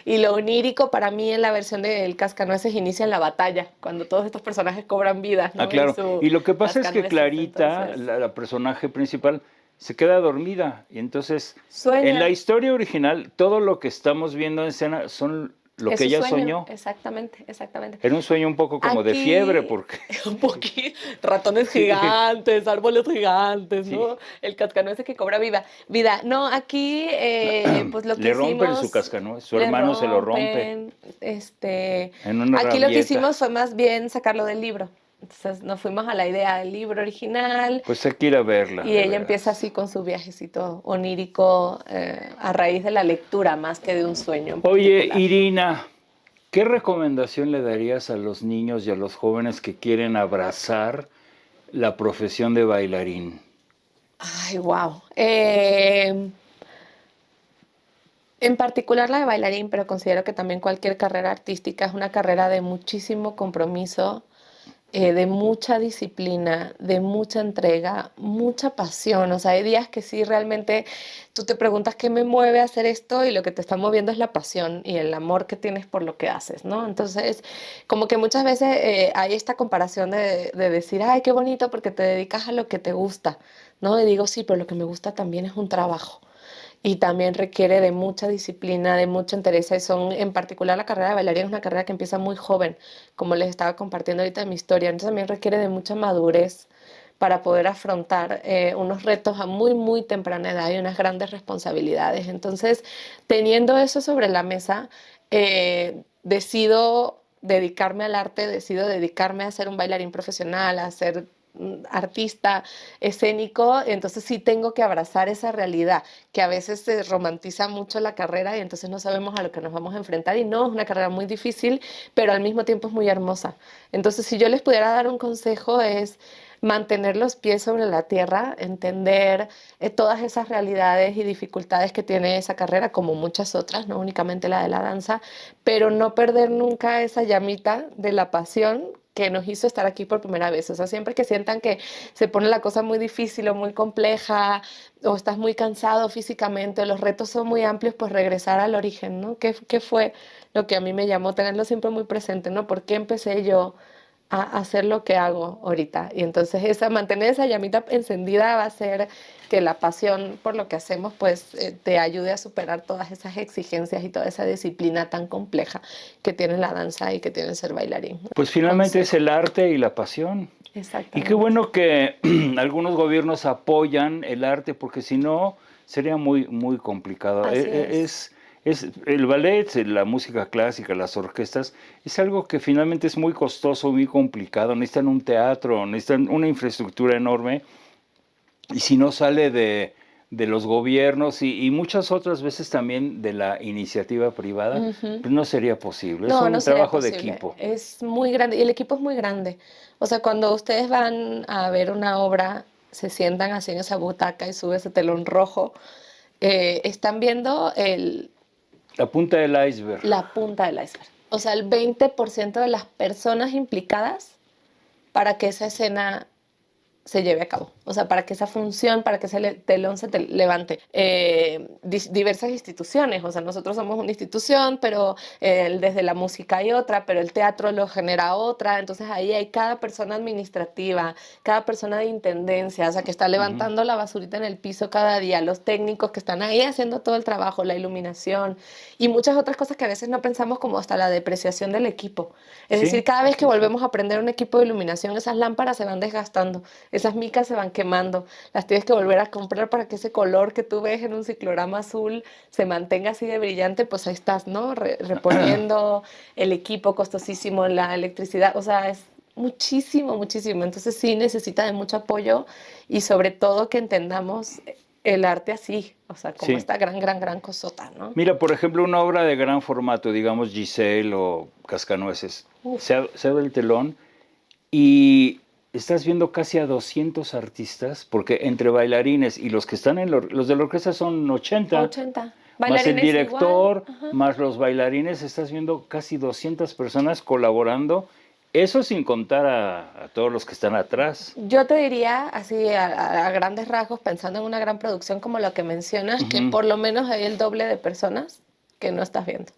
Y lo onírico para mí en la versión del Cascanueces inicia en la batalla, cuando todos estos personajes cobran vida, ¿no? Claro. Y lo que pasa es que Clarita, la personaje principal, se queda dormida. Y entonces, sueña. En la historia original, todo lo que estamos viendo en escena son lo que ella soñó. Exactamente. Era un sueño un poco como de fiebre, porque... Un poquito, ratones gigantes, árboles gigantes, ¿no? El cascanueces que cobra vida. No, aquí, pues lo que le rompen su cascanueces, su hermano se lo rompe. Aquí lo que hicimos fue más bien sacarlo del libro. Entonces nos fuimos a la idea del libro original. Pues hay que ir a verla. Y ella empieza así con su viajecito onírico a raíz de la lectura más que de un sueño. Oye, Irina, ¿qué recomendación le darías a los niños y a los jóvenes que quieren abrazar la profesión de bailarín? Ay, wow. En particular la de bailarín, pero considero que también cualquier carrera artística es una carrera de muchísimo compromiso, de mucha disciplina, de mucha entrega, mucha pasión. O sea, hay días que sí realmente tú te preguntas qué me mueve a hacer esto y lo que te está moviendo es la pasión y el amor que tienes por lo que haces, ¿no? Entonces, como que muchas veces hay esta comparación de decir, ay, qué bonito porque te dedicas a lo que te gusta, ¿no? Y digo, sí, pero lo que me gusta también es un trabajo. y también requiere de mucha disciplina, de mucha entereza, y son, en particular la carrera de bailarín es una carrera que empieza muy joven, como les estaba compartiendo ahorita en mi historia, entonces también requiere de mucha madurez para poder afrontar unos retos a muy, muy temprana edad y unas grandes responsabilidades. Entonces, teniendo eso sobre la mesa, decido dedicarme al arte, decido dedicarme a ser un bailarín profesional, a ser artista escénico, entonces sí tengo que abrazar esa realidad, que a veces se romantiza mucho la carrera y entonces no sabemos a lo que nos vamos a enfrentar y no, es una carrera muy difícil, pero al mismo tiempo es muy hermosa. Entonces, si yo les pudiera dar un consejo es mantener los pies sobre la tierra, entender todas esas realidades y dificultades que tiene esa carrera, como muchas otras, no únicamente la de la danza, pero no perder nunca esa llamita de la pasión que nos hizo estar aquí por primera vez. O sea, siempre que sientan que se pone la cosa muy difícil o muy compleja o estás muy cansado físicamente o los retos son muy amplios, pues regresar al origen, ¿no? ¿Qué fue lo que a mí me llamó? Tenerlo siempre muy presente, ¿no? ¿Por qué empecé yo a hacer lo que hago ahorita? Y entonces mantener esa llamita encendida va a hacer que la pasión por lo que hacemos pues te ayude a superar todas esas exigencias y toda esa disciplina tan compleja que tiene la danza y que tiene el ser bailarín. Pues finalmente es Consejo. el arte y la pasión. Y qué Exactamente. bueno que algunos gobiernos apoyan el arte, porque si no sería muy, muy complicado. Así es. El ballet, la música clásica, las orquestas, es algo que finalmente es muy costoso, muy complicado. Necesitan un teatro, necesitan una infraestructura enorme. Y si no sale de los gobiernos y muchas otras veces también de la iniciativa privada, Ujú. pues no sería posible. Es No, no un sería trabajo de posible. equipo. Es muy grande y el equipo es muy grande. O sea, cuando ustedes van a ver una obra, se sientan así en esa butaca y sube ese telón rojo, están viendo La punta del iceberg. la punta del iceberg. O sea, el 20% de las personas implicadas para que esa escena se lleve a cabo. O sea, para que esa función, para que ese telón se levante. Diversas instituciones, o sea, nosotros somos una institución, pero desde la música hay otra, pero el teatro lo genera otra, entonces ahí hay cada persona administrativa, cada persona de intendencia, o sea, que está Ujú. levantando la basurita en el piso cada día, los técnicos que están ahí haciendo todo el trabajo, la iluminación y muchas otras cosas que a veces no pensamos, como hasta la depreciación del equipo. Es decir, Sí, cada vez que sí, sí. volvemos a prender un equipo de iluminación, esas lámparas se van desgastando, esas micas se van quemando, las tienes que volver a comprar para que ese color que tú ves en un ciclorama azul se mantenga así de brillante, pues ahí estás, ¿no? Reponiendo el equipo costosísimo, la electricidad, o sea, es muchísimo, muchísimo. Entonces sí necesita de mucho apoyo y sobre todo que entendamos el arte así, o sea, como Sí. esta gran, gran, gran cosota, ¿no? Mira, por ejemplo, una obra de gran formato, digamos Giselle o Cascanueces, Uf, se abre el telón y estás viendo casi a 200 artistas, porque entre bailarines y los que están los de la orquesta son 80, 80. más el Bailarines igual, director, ajá. más los bailarines, estás viendo casi 200 personas colaborando. Eso sin contar a todos los que están atrás. Yo te diría, así a grandes rasgos, pensando en una gran producción como lo que mencionas, que Ujú. por lo menos hay el doble de personas que no estás viendo.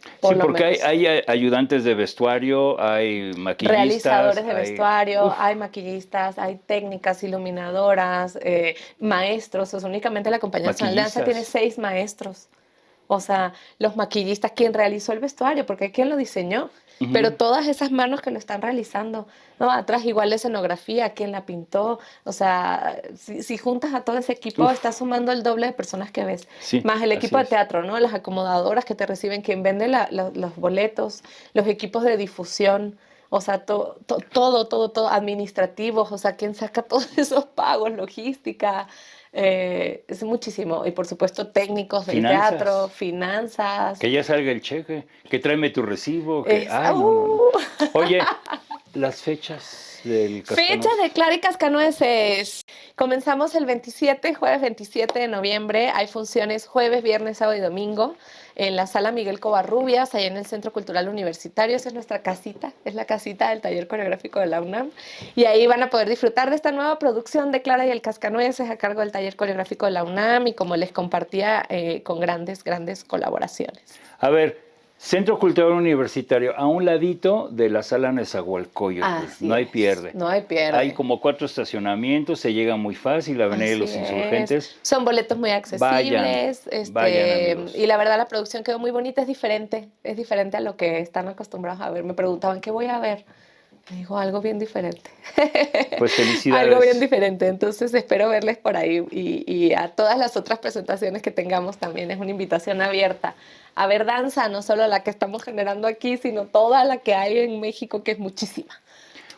Sí, Por lo porque menos. hay ayudantes de vestuario, hay maquillistas, Realizadores de hay... vestuario, Uf, hay maquillistas, hay técnicas, iluminadoras, maestros. O sea, únicamente la Compañía Nacional de Danza tiene maquillistas. 6 maestros. O sea, los maquillistas, quien realizó el vestuario, porque hay quien lo diseñó, pero Ujú. todas esas manos que lo están realizando, ¿no? Atrás igual la escenografía, quien la pintó, o sea, si juntas a todo ese equipo, estás Uf, sumando el doble de personas que ves, sí, más el así equipo de es. teatro, ¿no? Las acomodadoras que te reciben, quien vende los boletos, los equipos de difusión. O sea, todo, administrativos, o sea, quien saca todos esos pagos, logística, es muchísimo. Y por supuesto, técnicos del teatro, Finanzas. finanzas. Que ya salga el cheque, que tráeme tu recibo, que... Es, Ay, no, no, no. Oye, las fechas del Fecha de Cascanueces. Clara y Cascanueces. Comenzamos el 27, jueves 27 de noviembre. Hay funciones jueves, viernes, sábado y domingo en la sala Miguel Covarrubias, ahí en el Centro Cultural Universitario. Esa es nuestra casita, es la casita del taller coreográfico de la UNAM. Y ahí van a poder disfrutar de esta nueva producción de Clara y el Cascanueces a cargo del taller coreográfico de la UNAM y como les compartía, con grandes, grandes colaboraciones. A ver, Centro Cultural Universitario, a un ladito de la Sala Nezahualcóyotl. Así No hay es, pierde. no hay pierde. Hay como 4 estacionamientos, se llega muy fácil, Avenida de los Así Insurgentes. es. Son boletos muy accesibles. Vayan, amigos. Y la verdad la producción quedó muy bonita, es diferente a lo que están acostumbrados a ver. Me preguntaban, ¿qué voy a ver? Me dijo, algo bien diferente. Pues felicidades. Algo bien diferente. Entonces espero verles por ahí y a todas las otras presentaciones que tengamos también. Es una invitación abierta a ver danza, no solo la que estamos generando aquí, sino toda la que hay en México, que es muchísima.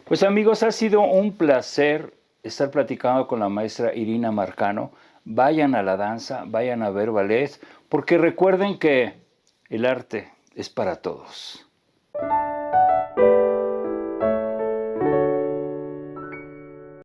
Pues amigos, ha sido un placer estar platicando con la maestra Irina Marcano. Vayan a la danza, vayan a ver ballet, porque recuerden que el arte es para todos.